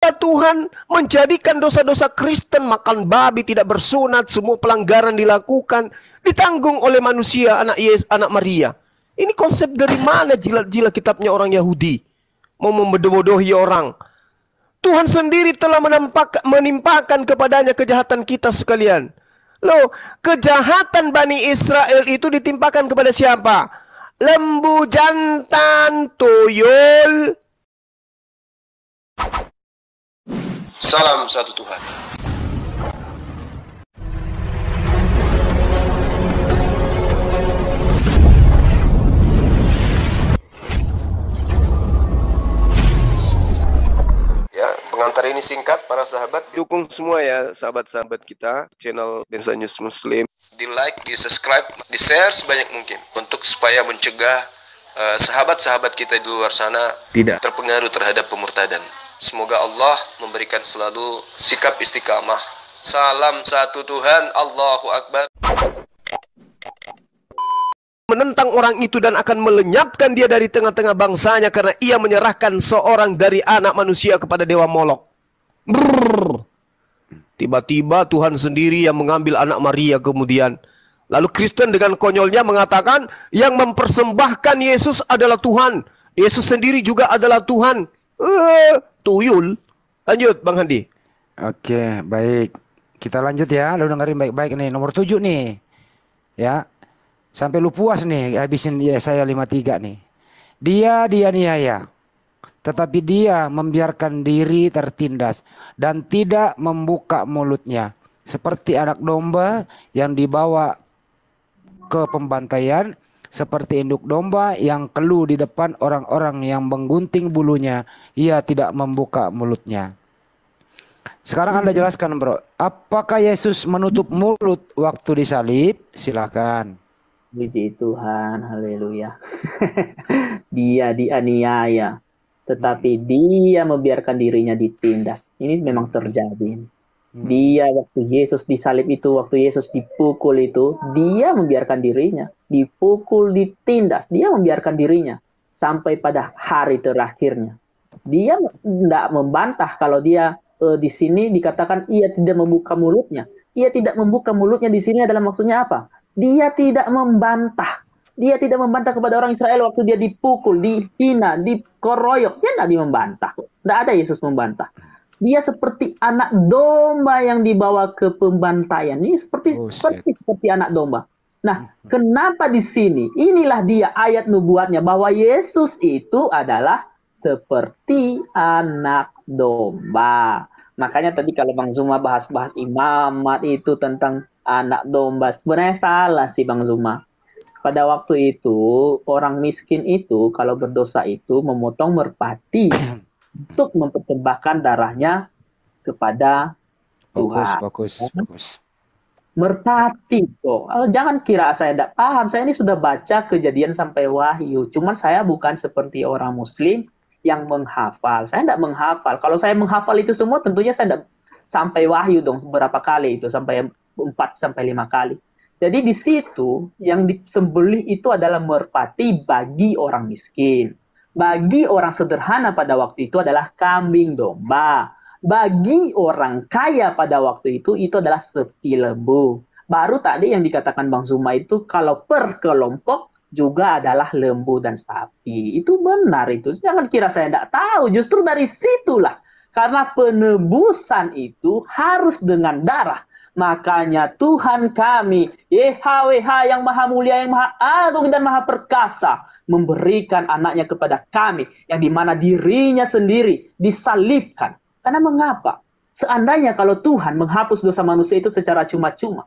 Ketika Tuhan menjadikan dosa-dosa Kristen, makan babi, tidak bersunat, semua pelanggaran dilakukan, ditanggung oleh manusia, anak Maria. Ini konsep dari mana jilat-jilat kitabnya orang Yahudi? Mau membodohi orang. Tuhan sendiri telah menimpakan kepadanya kejahatan kita sekalian. Loh, kejahatan Bani Israel itu ditimpakan kepada siapa? Lembu, jantan, tuyul. Salam satu Tuhan. Ya, pengantar ini singkat, para sahabat. Dukung semua ya, sahabat-sahabat kita, channel Bensa News Muslim. Di like, di subscribe, di share sebanyak mungkin. Untuk supaya mencegah sahabat-sahabat kita di luar sana tidak terpengaruh terhadap pemurtadan. Semoga Allah memberikan selalu sikap istiqamah. Salam satu Tuhan, Allahu Akbar. Menentang orang itu dan akan melenyapkan dia dari tengah-tengah bangsanya karena ia menyerahkan seorang dari anak manusia kepada dewa Molok. Tiba-tiba Tuhan sendiri yang mengambil anak Maria kemudian. Lalu Kristen dengan konyolnya mengatakan yang mempersembahkan Yesus adalah Tuhan. Yesus sendiri juga adalah Tuhan. Tuyul. Lanjut Bang Handi. Oke, baik. Kita lanjut ya. Lu dengerin baik-baik nih. Nomor 7 nih. Ya. Sampai lu puas nih habisin Yesaya 53 nih. Dia dianiaya, tetapi dia membiarkan diri tertindas dan tidak membuka mulutnya. Seperti anak domba yang dibawa ke pembantaian, seperti induk domba yang keluh di depan orang-orang yang menggunting bulunya, ia tidak membuka mulutnya. Sekarang Anda jelaskan bro, apakah Yesus menutup mulut waktu disalib? Silakan. Puji Tuhan, haleluya. Dia dianiaya, tetapi dia membiarkan dirinya ditindas. Ini memang terjadi. Dia waktu Yesus disalib itu, waktu Yesus dipukul itu, dia membiarkan dirinya dipukul, ditindas. Dia membiarkan dirinya sampai pada hari terakhirnya. Dia tidak membantah kalau dia di sini dikatakan ia tidak membuka mulutnya. Ia tidak membuka mulutnya di sini adalah maksudnya apa? Dia tidak membantah. Dia tidak membantah kepada orang Israel waktu dia dipukul, dihina, dikoroyok. Dia tidak membantah. Tidak ada Yesus membantah. Dia seperti anak domba yang dibawa ke pembantaian. Ini seperti anak domba. Nah, kenapa di sini? Inilah dia ayat nubuatnya bahwa Yesus itu adalah seperti anak domba. Makanya tadi kalau Bang Zuma bahas-bahas imamat itu tentang anak domba, sebenarnya salah sih Bang Zuma. Pada waktu itu orang miskin itu kalau berdosa itu memotong merpati untuk mempersembahkan darahnya kepada Tuhan. Bagus. Merpati kok. Jangan kira saya tidak paham. Saya ini sudah baca Kejadian sampai Wahyu. Cuman saya bukan seperti orang Muslim yang menghafal. Saya tidak menghafal. Kalau saya menghafal itu semua, tentunya saya tidak sampai Wahyu dong. Berapa kali itu? Sampai 4-5 kali. Jadi di situ yang disembelih itu adalah merpati bagi orang miskin. Bagi orang sederhana pada waktu itu adalah kambing domba. Bagi orang kaya pada waktu itu adalah sepi lembu. Baru tadi yang dikatakan Bang Zuma itu kalau per kelompok juga adalah lembu dan sapi. Itu benar itu. Jangan kira saya tidak tahu. Justru dari situlah. Karena penebusan itu harus dengan darah. Makanya Tuhan kami, YHWH yang maha mulia, yang maha agung dan maha perkasa, memberikan anaknya kepada kami, yang dimana dirinya sendiri disalibkan. Karena mengapa? Seandainya kalau Tuhan menghapus dosa manusia itu secara cuma-cuma,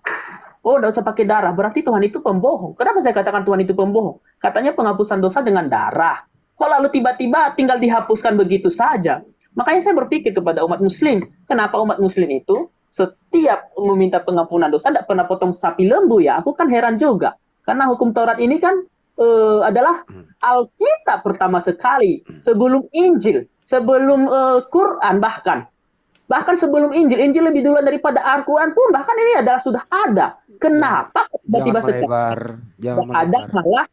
oh, tidak usah pakai darah, berarti Tuhan itu pembohong. Kenapa saya katakan Tuhan itu pembohong? Katanya penghapusan dosa dengan darah. Kok lalu tiba-tiba tinggal dihapuskan begitu saja? Makanya saya berpikir kepada umat muslim, kenapa umat muslim itu setiap meminta pengampunan dosa tidak pernah potong sapi lembu ya? Aku kan heran juga. Karena hukum Taurat ini kan adalah Alkitab pertama sekali. Sebelum Injil, sebelum Quran bahkan sebelum Injil lebih dulu daripada Al-Quran pun bahkan ini adalah sudah ada. Kenapa tiba-tiba sekarang ada malah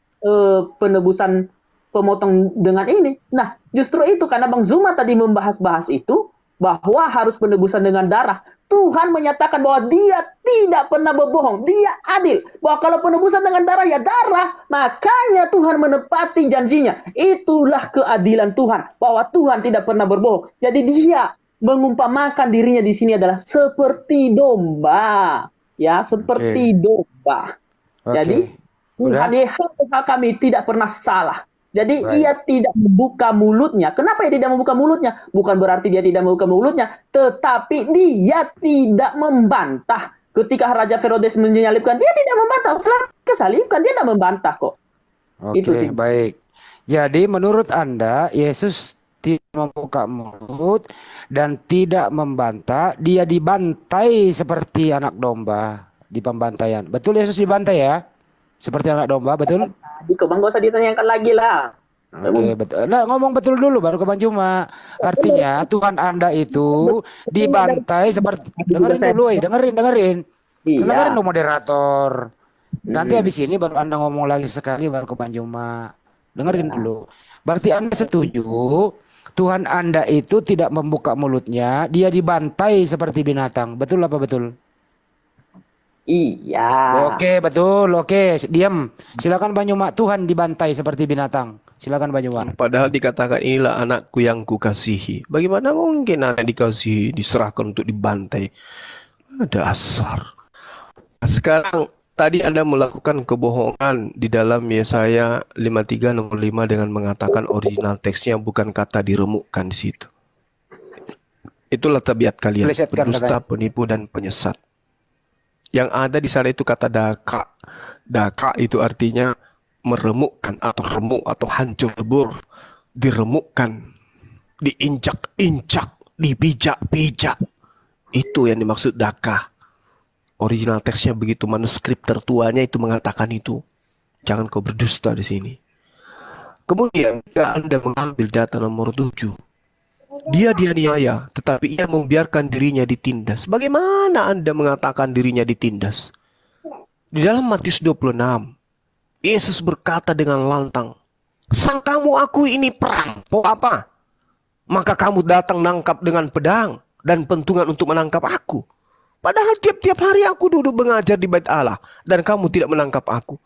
penebusan pemotong dengan ini? Nah, justru itu karena Bang Zuma tadi membahas-bahas itu, bahwa harus penebusan dengan darah, Tuhan menyatakan bahwa dia tidak pernah berbohong. Dia adil. Bahwa kalau penebusan dengan darah, ya darah. Makanya Tuhan menepati janjinya. Itulah keadilan Tuhan. Bahwa Tuhan tidak pernah berbohong. Jadi dia mengumpamakan dirinya di sini adalah seperti domba. Ya, seperti domba. Jadi Tuhan Yesus kami tidak pernah salah. Jadi ia tidak membuka mulutnya. Kenapa ia tidak membuka mulutnya? Bukan berarti dia tidak membuka mulutnya, tetapi dia tidak membantah. Ketika Raja Herodes menyalibkan, dia tidak membantah. Setelah kesalibkan, dia tidak membantah kok. Oke, baik. Jadi menurut Anda, Yesus tidak membuka mulut dan tidak membantah. Dia dibantai seperti anak domba di pembantaian. Betul Yesus dibantai ya? Seperti anak domba, betul? Bang, gak usah ditanyakan lagi lah. Oke, betul. Nah, ngomong betul dulu baru ke Bang Juma. Artinya Tuhan Anda itu dibantai seperti, dengerin dulu, dengerin. Iya. Dengerin dong moderator. Nanti habis ini baru Anda ngomong lagi sekali baru ke Bang Juma. Dengerin dulu. Berarti Anda setuju Tuhan Anda itu tidak membuka mulutnya, dia dibantai seperti binatang. Betul apa betul? Iya. Oke, betul. Oke, diam. Silakan Bang Juma. Tuhan dibantai seperti binatang. Silakan Bang Juma. Padahal dikatakan inilah anakku yang kukasihi. Bagaimana mungkin anak dikasihi diserahkan untuk dibantai? Ada asar. Sekarang tadi Anda melakukan kebohongan di dalam Yesaya 53 nomor 5 dengan mengatakan original teksnya bukan kata diremukkan di situ. Itulah tabiat kalian, pendusta, penipu dan penyesat. Yang ada di sana itu kata daka. Daka itu artinya meremukkan atau remuk atau hancur lebur. Diremukkan, diinjak-injak, dipijak-pijak. Itu yang dimaksud daka. Original teksnya begitu, manuskrip tertuanya itu mengatakan itu. Jangan kau berdusta di sini. Kemudian jika Anda mengambil data nomor 7, dia dianiaya, tetapi ia membiarkan dirinya ditindas. Bagaimana Anda mengatakan dirinya ditindas? Di dalam Matius 26, Yesus berkata dengan lantang, "Sangkamu aku ini perampok apa? Maka kamu datang nangkap dengan pedang dan pentungan untuk menangkap aku. Padahal tiap-tiap hari aku duduk mengajar di bait Allah dan kamu tidak menangkap aku."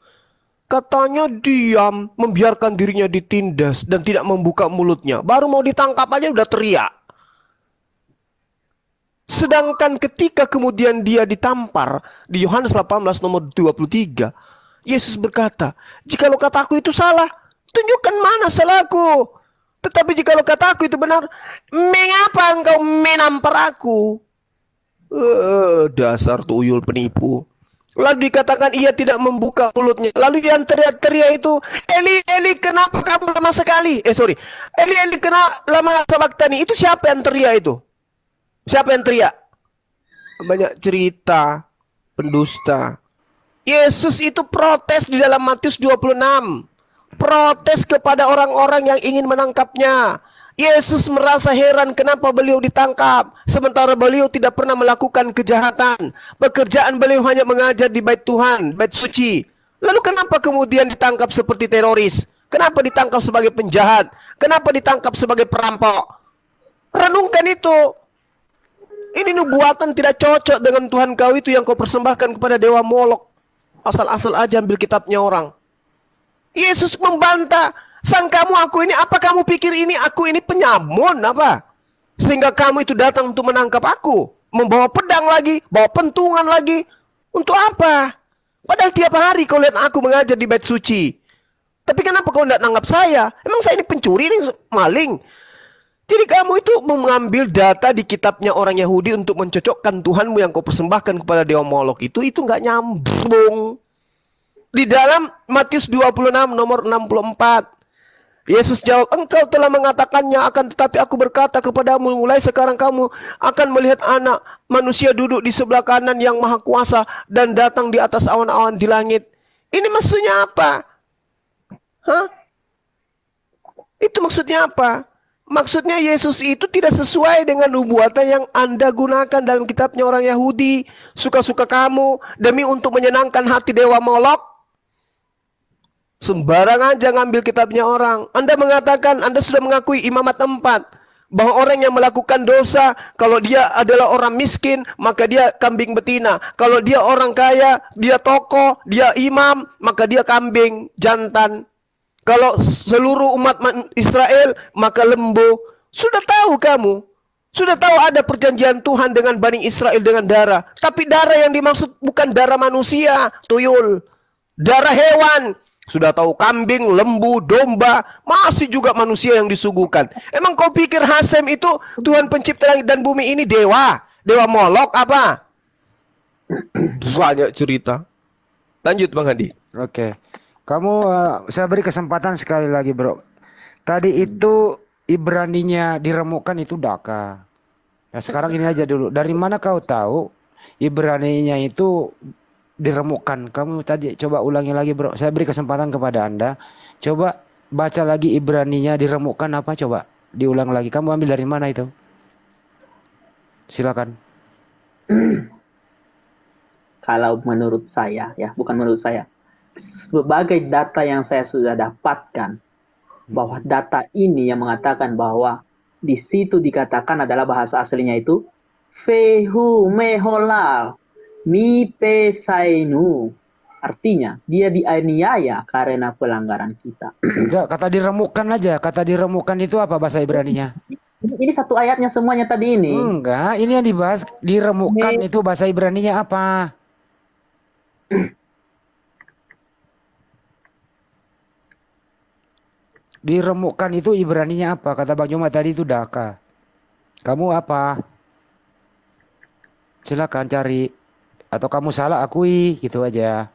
Katanya diam, membiarkan dirinya ditindas dan tidak membuka mulutnya. Baru mau ditangkap aja udah teriak. Sedangkan ketika kemudian dia ditampar di Yohanes 18 nomor 23, Yesus berkata, "Jikalau kataku itu salah, tunjukkan mana salahku. Tetapi jikalau kataku itu benar, mengapa engkau menampar aku?" Dasar tuyul penipu. Lalu dikatakan ia tidak membuka mulutnya. Lalu yang teriak-teriak itu, "Eli, Eli, kenapa kamu lama sekali?" Eli, Eli, kenapa lama sabaktani? Itu siapa yang teriak itu? Siapa yang teriak? Banyak cerita, pendusta. Yesus itu protes di dalam Matius 26. Protes kepada orang-orang yang ingin menangkapnya. Yesus merasa heran kenapa beliau ditangkap, sementara beliau tidak pernah melakukan kejahatan. Pekerjaan beliau hanya mengajar di bait Tuhan, bait suci. Lalu kenapa kemudian ditangkap seperti teroris? Kenapa ditangkap sebagai penjahat? Kenapa ditangkap sebagai perampok? Renungkan itu. Ini nubuatan tidak cocok dengan Tuhan kau itu yang kau persembahkan kepada dewa Molok. Asal-asal aja ambil kitabnya orang. Yesus membantah. Sangkamu aku ini, apa kamu pikir ini aku ini penyamun apa? Sehingga kamu itu datang untuk menangkap aku. Membawa pedang lagi, bawa pentungan lagi. Untuk apa? Padahal tiap hari kau lihat aku mengajar di bait suci. Tapi kenapa kau tidak nangkap saya? Emang saya ini pencuri, ini maling? Jadi kamu itu mengambil data di kitabnya orang Yahudi untuk mencocokkan Tuhanmu yang kau persembahkan kepada dewa Molok itu nggak nyambung. Di dalam Matius 26 nomor 64. Yesus jawab, "Engkau telah mengatakannya, akan tetapi aku berkata kepadamu, mulai sekarang kamu akan melihat anak manusia duduk di sebelah kanan yang maha kuasa dan datang di atas awan-awan di langit." Ini maksudnya apa? Hah? Itu maksudnya apa? Maksudnya Yesus itu tidak sesuai dengan nubuatan yang Anda gunakan dalam kitabnya orang Yahudi. Suka-suka kamu demi untuk menyenangkan hati dewa Molok. Sembarang aja ngambil kitabnya orang. Anda mengatakan Anda sudah mengakui imamat 4. bahwa orang yang melakukan dosa, kalau dia adalah orang miskin, maka dia kambing betina. Kalau dia orang kaya, dia tokoh, dia imam, maka dia kambing jantan. Kalau seluruh umat Israel, maka lembu. Sudah tahu kamu. Sudah tahu ada perjanjian Tuhan dengan Bani Israel dengan darah. Tapi darah yang dimaksud bukan darah manusia, tuyul. Darah hewan. Sudah tahu kambing, lembu, domba, masih juga manusia yang disuguhkan. Emang kau pikir Hasem itu Tuhan pencipta langit dan bumi ini dewa? Dewa Molok apa? Banyak cerita. Lanjut Bang Hadi. Oke. Kamu saya beri kesempatan sekali lagi, Bro. Tadi itu Ibraninya diremukkan itu daka. Nah, sekarang ini aja dulu. Dari mana kau tahu Ibraninya itu diremukkan? Kamu tadi coba ulangi lagi, Bro. Saya beri kesempatan kepada Anda. Coba baca lagi Ibraninya diremukkan apa? Coba diulang lagi. Kamu ambil dari mana itu? Silakan. Kalau menurut saya, ya bukan menurut saya, sebagai data yang saya sudah dapatkan, bahwa data ini yang mengatakan bahwa di situ dikatakan adalah bahasa aslinya itu Fehu meholal mi pesainu. Artinya dia dianiaya karena pelanggaran kita. Enggak, kata diremukkan aja. Kata diremukkan itu apa bahasa Ibraninya? Ini satu ayatnya semuanya tadi ini. Enggak, ini yang dibahas diremukkan itu bahasa Ibraninya apa? Diremukkan itu Ibraninya apa? Kata Bang Juma tadi itu daka. Kamu apa? Silakan cari. Atau kamu salah akui, gitu aja.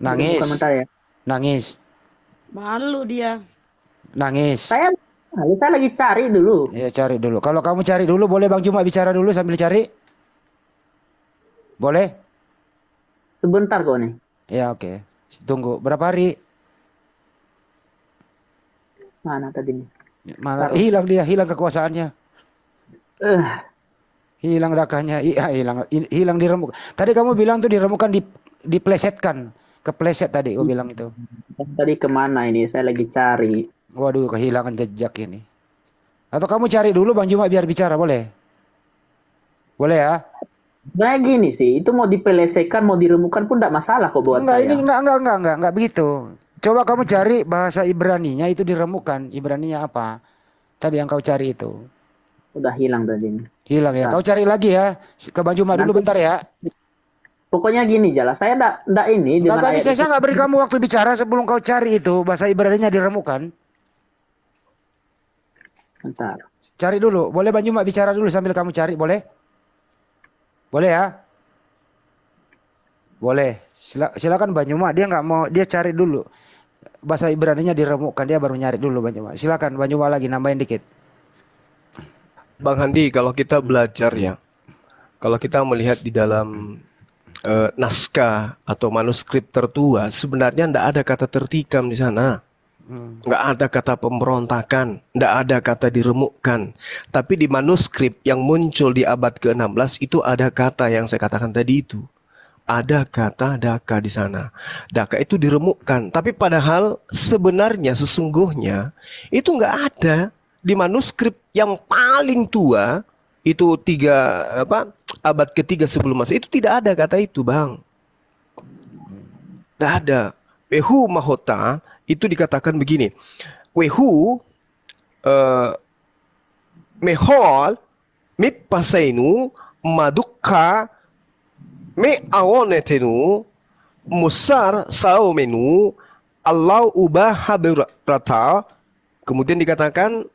Nangis. Komentar ya. Nangis. Malu dia. Nangis. Saya lagi cari dulu. Ya cari dulu. Kalau kamu cari dulu, boleh Bang Juma bicara dulu sambil cari? Boleh? Sebentar kok nih. Ya oke. Tunggu. Berapa hari? Mana tadi nih? Mana? Hilang dia, hilang kekuasaannya. Hilang dakanya. Iya, hilang diremuk. Tadi kamu bilang tuh diremukkan diplesetkan. Kepleset tadi kamu bilang itu. Tadi kemana ini? Saya lagi cari. Waduh, kehilangan jejak ini. Atau kamu cari dulu Bang Juma biar bicara, boleh? Boleh ya? Nah gini sih, itu mau dipelesekan, mau diremukkan pun tidak masalah kok buat Enggak, saya. ini enggak begitu. Coba kamu cari bahasa Ibraninya itu diremukkan. Ibraninya apa? Tadi yang kau cari itu. Udah hilang tadi ini. Hilang ya. Kau cari lagi ya. Ke Bang Juma dulu bentar ya. Pokoknya gini Jala, saya ndak ini dengan Tadi ayat saya nggak beri kamu waktu bicara sebelum kau cari itu bahasa Ibraninya diremukkan. Bentar. Cari dulu. Boleh Bang Juma bicara dulu sambil kamu cari, boleh? Boleh ya? Boleh. Silakan Bang Juma. Dia nggak mau, dia cari dulu. Bahasa Ibraninya diremukkan, dia baru nyari dulu Bang Juma. Silakan Bang Juma lagi nambahin dikit. Bang Handi, kalau kita belajar ya, kalau kita melihat di dalam naskah atau manuskrip tertua, sebenarnya tidak ada kata tertikam di sana. Nggak ada kata pemberontakan, nggak ada kata diremukkan. Tapi di manuskrip yang muncul di abad ke-16 itu ada kata yang saya katakan tadi itu. Ada kata daka di sana. Daka itu diremukkan. Tapi padahal sebenarnya sesungguhnya itu nggak ada di manuskrip yang paling tua itu abad ketiga sebelum Masehi itu tidak ada kata itu, Bang. Tidak ada. Wehu mahota itu dikatakan begini. Wehu mehol mipasainu maduka me awonetenu musar saumenu Allah ubah haberata. Kemudian dikatakan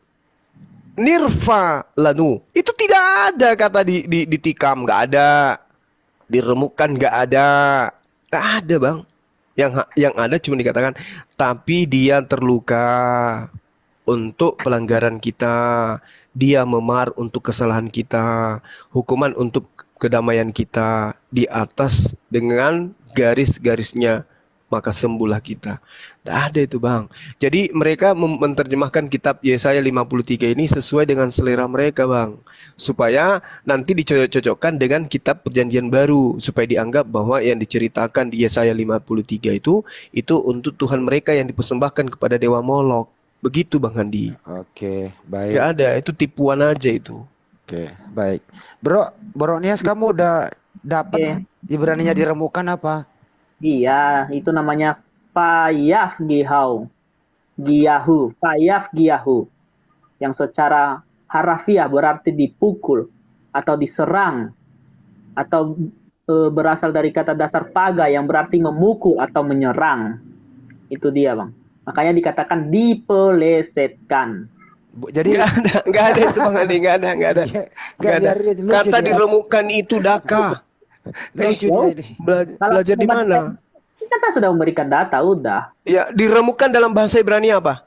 nirfa lanu. Itu tidak ada kata ditikam, nggak ada. Diremukkan nggak ada. Nggak ada, Bang. Yang ada cuma dikatakan tapi dia terluka untuk pelanggaran kita. Dia memar untuk kesalahan kita. Hukuman untuk kedamaian kita di atas dengan garis-garisnya, maka sembuhlah kita. Tidak ada itu, Bang. Jadi mereka menerjemahkan kitab Yesaya 53 ini sesuai dengan selera mereka, Bang. Supaya nanti dicocok-cocokkan dengan kitab perjanjian baru. Supaya dianggap bahwa yang diceritakan di Yesaya 53 itu untuk Tuhan mereka yang dipersembahkan kepada Dewa Molok. Begitu Bang Handi. Oke, baik. Nggak ada, itu tipuan aja itu. Oke, baik. Bro Nias, kamu udah dapat Ibraninya diremukan apa? Iya, itu namanya Payaf Gihau. Giyahu, Payaf Giyahu. Yang secara harafiah berarti dipukul atau diserang atau berasal dari kata dasar paga yang berarti memukul atau menyerang. Itu dia, Bang. Makanya dikatakan dipelesetkan. Jadi Nggak ada itu Bang Handi, nggak ada. Nggak ada. Kata diremukan itu daka. lucu dia ini. Belajar di mana? Kan saya sudah memberikan data, udah. Ya, diremukan dalam bahasa Ibrani apa?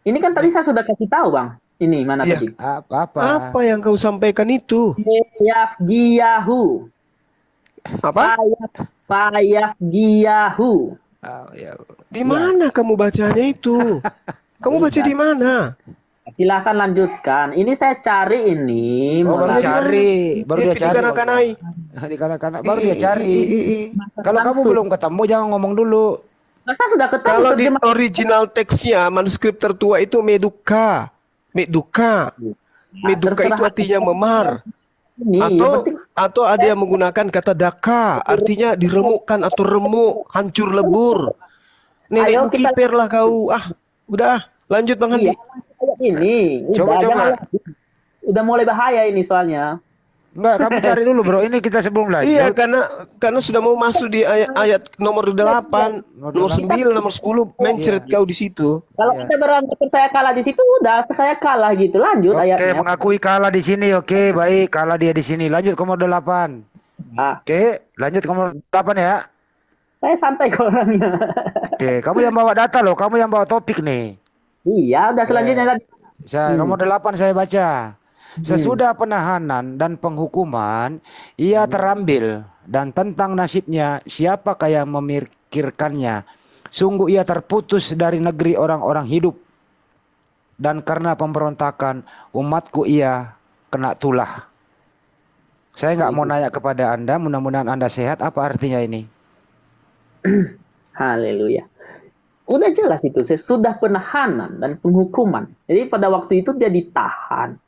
Ini kan tadi saya sudah kasih tahu, Bang. Ini mana Iya. tadi? Apa? Apa yang kau sampaikan itu? Payaf Giyahu. Apa? Payaf Giyahu. Oh, ya. Di mana kamu bacanya itu? Kamu baca di mana? Silakan lanjutkan. Ini saya cari ini. Oh, baru melalui- cari, baru dia Di cari. kanak-kanai. Di kanak-kanak baru dia cari. Kalau kamu belum ketemu jangan ngomong dulu. Masa sudah ketemu Kalau di terjemah- original teksnya manuskrip tertua itu meduka. Meduka. Meduka itu artinya memar. ini. Yang penting Atau ada yang menggunakan kata daka, artinya diremukkan atau remuk, hancur lebur. Ayo Nenek kita- kiper lah kau. Udah, lanjut Bang Handi. Iya, kayak ini. Coba. jangan lagi. Udah mulai bahaya ini soalnya. Enggak, kamu cari dulu, Bro. Ini kita sebelum Iya, lanjut. karena sudah mau masuk di ayat nomor 8, nomor 9, nomor 10 mencret kau di situ. Kalau kita berangkat saya kalah di situ, udah saya kalah gitu. Lanjut Oke, ayatnya. mengakui kalah di sini. Oke, baik. Kalah dia di sini. Lanjut ke nomor 8. Ah, Oke, lanjut ke nomor 8 ya. saya santai ke orangnya. Oke, kamu yang bawa data loh. Kamu yang bawa topik nih. Iya, udah selanjutnya tadi. Nomor 8 saya baca. Sesudah penahanan dan penghukuman, ia terambil, dan tentang nasibnya, siapakah yang memikirkannya? Sungguh ia terputus dari negeri orang-orang hidup, dan karena pemberontakan umatku ia kena tulah. Saya nggak mau nanya kepada Anda, mudah-mudahan Anda sehat. Apa artinya ini? Haleluya. Udah jelas itu, sesudah penahanan dan penghukuman. Jadi pada waktu itu dia ditahan.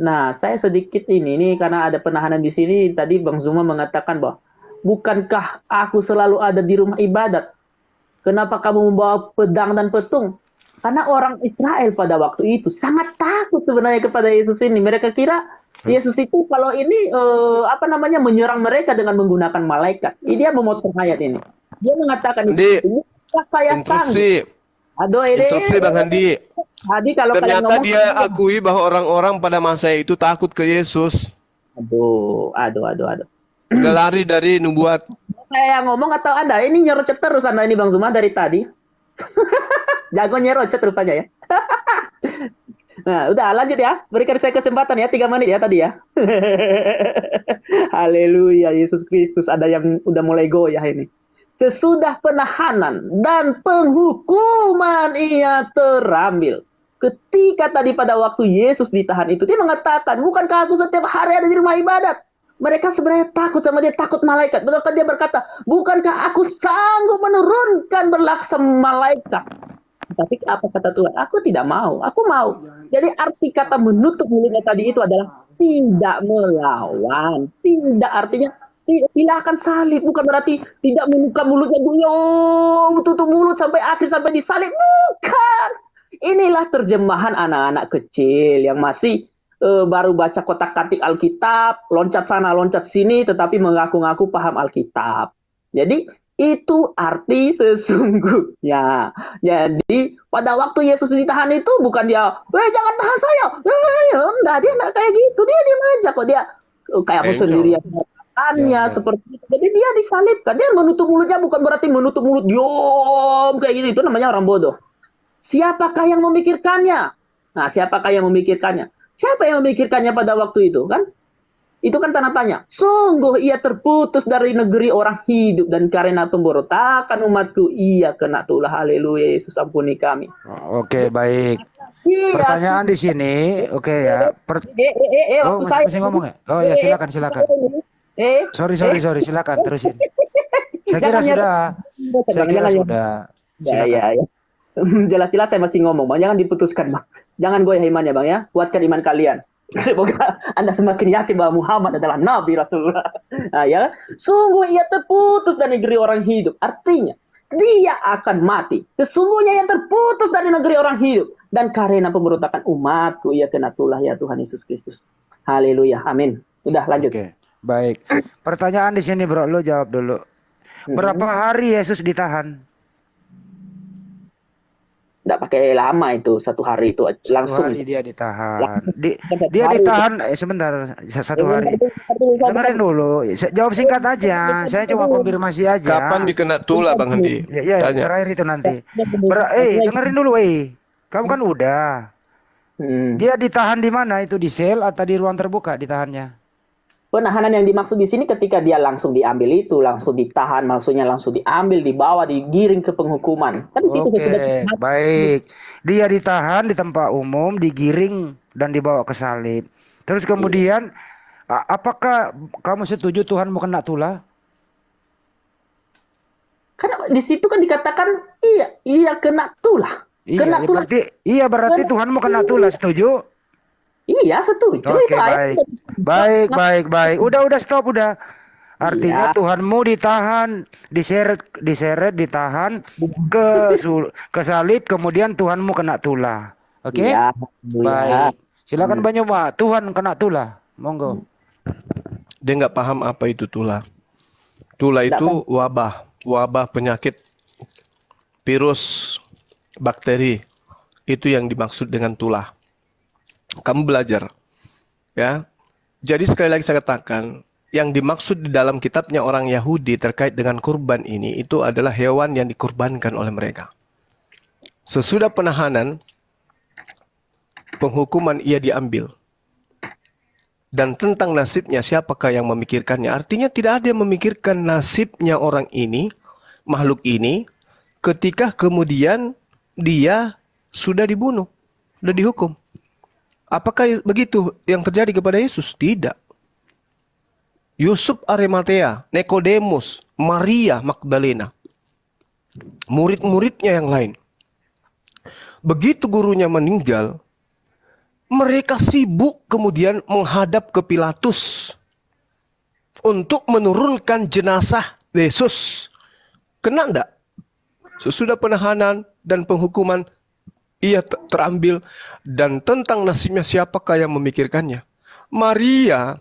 Nah, saya sedikit ini karena ada penahanan di sini. Tadi Bang Zuma mengatakan bahwa bukankah aku selalu ada di rumah ibadat? Kenapa kamu membawa pedang dan petung? Karena orang Israel pada waktu itu sangat takut sebenarnya kepada Yesus ini. Mereka kira Yesus itu kalau ini menyerang mereka dengan menggunakan malaikat. Dia memotong ayat ini. Dia mengatakan Handi, ini saya sanggup. Aduh, ini. Instruksi Bang Handi. Tadi kalau kalian Ternyata ngomong, dia akui bahwa orang-orang pada masa itu takut ke Yesus. Aduh. Udah lari dari nubuat. Saya yang ngomong atau Anda? Ini nyerocet terus Anda ini Bang Zuma dari tadi. Jago nyerocet rupanya ya. Nah, udah lanjut ya. Berikan saya kesempatan ya, 3 menit ya tadi ya. Haleluya, Yesus Kristus. Ada yang udah mulai goyah ini. Sesudah penahanan dan penghukuman ia terambil. Ketika tadi pada waktu Yesus ditahan itu, dia mengatakan, bukankah aku setiap hari ada di rumah ibadat? Mereka sebenarnya takut sama dia, takut malaikat. Bahkan dia berkata, bukankah aku sanggup menurunkan berlaksana malaikat? Tapi apa kata Tuhan? Aku tidak mau, aku mau. Jadi arti kata menutup mulutnya tadi itu adalah tidak melawan. Tidak artinya silakan salib, bukan berarti tidak membuka mulutnya dulu, tutup mulut sampai akhir sampai disalib, bukan. Inilah terjemahan anak-anak kecil yang masih baru baca kotak-katik Alkitab, loncat sana loncat sini, tetapi mengaku-ngaku paham Alkitab. Jadi itu arti sesungguhnya. Jadi pada waktu Yesus ditahan itu bukan dia, jangan tahan saya, enggak, dia enggak kayak gitu, dia diam aja kok, dia kayak aku sendiri ya. Seperti itu. Jadi dia disalibkan. Dia menutup mulutnya bukan berarti menutup mulut diam kayak gitu. Itu namanya orang bodoh. Siapakah yang memikirkannya? Nah, siapakah yang memikirkannya? Siapa yang memikirkannya pada waktu itu kan? Itu kan tanda tanya. Sungguh ia terputus dari negeri orang hidup dan karena pemberontakan umatku ia kena tulah. Haleluya, Yesus ampuni kami. Oke, baik. Pertanyaan di sini, oke ya. Waktu saya masih ngomong ya? Oh ya, silakan. Sorry, silakan terusin. Saya kira sudah. Saya Bang, kira jangan sudah. ya, Silakan. ya, ya. Jelas-jelas saya masih ngomong, Bang. Jangan diputuskan, Bang. Jangan goyah imannya, Bang ya. Kuatkan iman kalian. Semoga Anda semakin yakin bahwa Muhammad adalah Nabi Rasulullah. Nah, ya. Sungguh ia terputus dari negeri orang hidup. Artinya, dia akan mati. Sesungguhnya ia terputus dari negeri orang hidup. Dan karena pemberontakan umatku, ia kena tulah ya Tuhan Yesus Kristus. Haleluya. Amin. Udah lanjut. Oke, baik. Pertanyaan di sini, Bro, lu jawab dulu. Berapa hari Yesus ditahan? Nggak pakai lama itu, 1 hari itu Satu langsung. hari dia ditahan. Satu Dia hari. ditahan, sebentar, 1 hari. Dengerin dulu, jawab singkat aja. Saya cuma konfirmasi aja. Kapan dikena tulah Bang Handi? Ya, Tanya. terakhir itu nanti. Dengerin dulu, kamu kan udah. Dia ditahan di mana? Itu di sel atau di ruang terbuka ditahannya? Penahanan yang dimaksud di sini ketika dia langsung diambil itu, langsung ditahan, maksudnya langsung diambil, dibawa, digiring ke penghukuman. Kan di situ Oke, sudah baik. Dia ditahan di tempat umum, digiring dan dibawa ke salib. Terus kemudian, apakah kamu setuju Tuhan mau kena tulah? karena di situ kan dikatakan iya kena tulah. Kena tulah. Berarti Tuhan mau kena tulah, setuju? Iya, setuju. Oke, Itu ayat. baik. Udah, stop, udah. Artinya Iya. Tuhanmu ditahan, diseret, ditahan ke salib, kemudian Tuhanmu kena tulah. Oke? Iya, Baik. Silakan Bang Nyoba. Tuhan kena tulah. Monggo. Dia nggak paham apa itu tulah. Tulah itu wabah penyakit, virus, bakteri. Itu yang dimaksud dengan tulah. Kamu belajar, ya. Jadi sekali lagi saya katakan, yang dimaksud di dalam kitabnya orang Yahudi terkait dengan kurban ini itu adalah hewan yang dikurbankan oleh mereka. Sesudah penahanan, penghukuman ia diambil. Dan tentang nasibnya siapakah yang memikirkannya? Artinya tidak ada yang memikirkan nasibnya orang ini, makhluk ini, ketika kemudian dia sudah dibunuh, sudah dihukum. Apakah begitu yang terjadi kepada Yesus? Tidak. Yusuf Arimatea, Nikodemus, Maria Magdalena, murid-muridnya yang lain. Begitu gurunya meninggal, mereka sibuk kemudian menghadap ke Pilatus untuk menurunkan jenazah Yesus. Kena enggak? Sesudah penahanan dan penghukuman, ia terambil, dan tentang nasibnya siapakah yang memikirkannya? Maria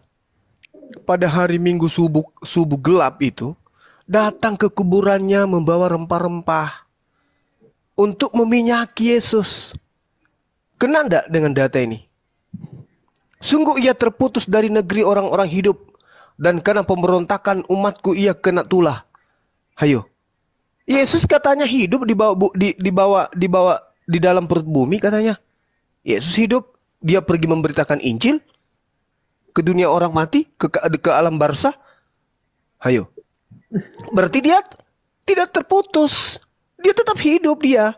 pada hari Minggu subuh gelap itu datang ke kuburannya membawa rempah-rempah untuk meminyaki Yesus. Kena enggak dengan data ini? Sungguh ia terputus dari negeri orang-orang hidup, dan karena pemberontakan umatku ia kena tulah. Hayo. Yesus katanya hidup di dalam perut bumi katanya. Yesus hidup, dia pergi memberitakan Injil ke dunia orang mati, ke alam barzah. Hayo. Berarti dia tidak terputus. Dia tetap hidup dia.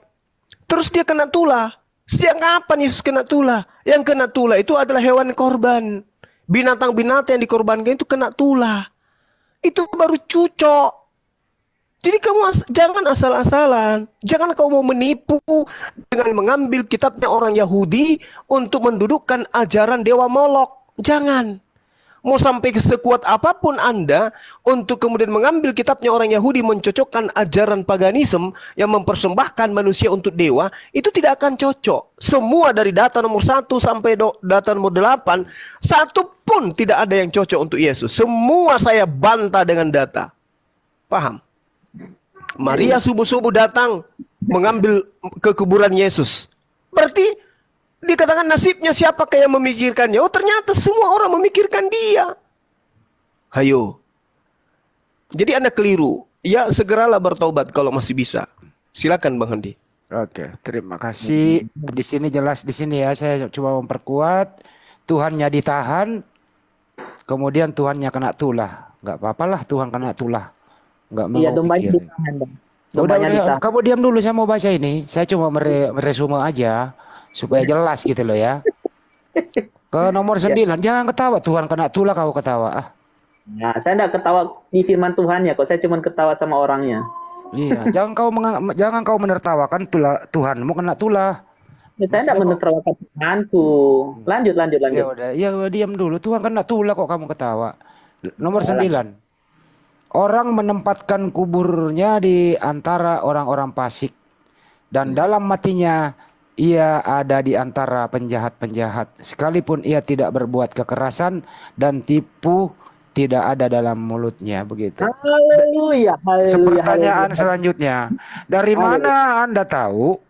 Terus dia kena tulah. Sejak kapan Yesus kena tulah? Yang kena tulah itu adalah hewan korban. Binatang-binatang yang dikorbankan itu kena tulah. Itu baru cucok. Jadi kamu jangan asal-asalan. Jangan kamu mau menipu dengan mengambil kitabnya orang Yahudi untuk mendudukkan ajaran Dewa Molok. Jangan. Mau sampai sekuat apapun Anda untuk kemudian mengambil kitabnya orang Yahudi mencocokkan ajaran paganisme yang mempersembahkan manusia untuk dewa, itu tidak akan cocok. Semua dari data nomor 1 sampai data nomor 8, satu pun tidak ada yang cocok untuk Yesus. Semua saya bantah dengan data. Paham? Maria subuh-subuh datang mengambil ke kuburan Yesus. Berarti dikatakan nasibnya siapakah yang memikirkannya? Oh, ternyata semua orang memikirkan dia. Hayo. Jadi Anda keliru. Ya, segeralah bertobat kalau masih bisa. Silakan Bang Handi. Oke, terima kasih. Di sini jelas di sini ya, saya coba memperkuat. Tuhannya ditahan, kemudian Tuhannya kena tulah. Enggak apa-apalah Tuhan kena tulah. Enggak mau Iya, dombanya pikirin. ditahan, Bang. Udah, Dombanya ditahan. kamu diam dulu, saya mau baca ini. Saya cuma meresume aja supaya jelas gitu loh ya. Ke nomor 9, jangan ketawa. Tuhan kena tulah kau ketawa. Nah, saya enggak ketawa di firman Tuhan ya, kok saya cuma ketawa sama orangnya. Iya, jangan kau menertawakan Tuhanmu kena tulah. Ya, saya Mestinya tidak kok menertawakan Tuhanku. Lanjut, lanjut, lanjut. ya udah diam dulu. Tuhan kena tulah kok kamu ketawa. Nomor Salah. 9. Orang menempatkan kuburnya di antara orang-orang fasik dan dalam matinya ia ada di antara penjahat-penjahat sekalipun ia tidak berbuat kekerasan dan tipu tidak ada dalam mulutnya begitu. Haleluya, haleluya, Sepertanyaan haleluya, selanjutnya, dari haleluya. mana Anda tahu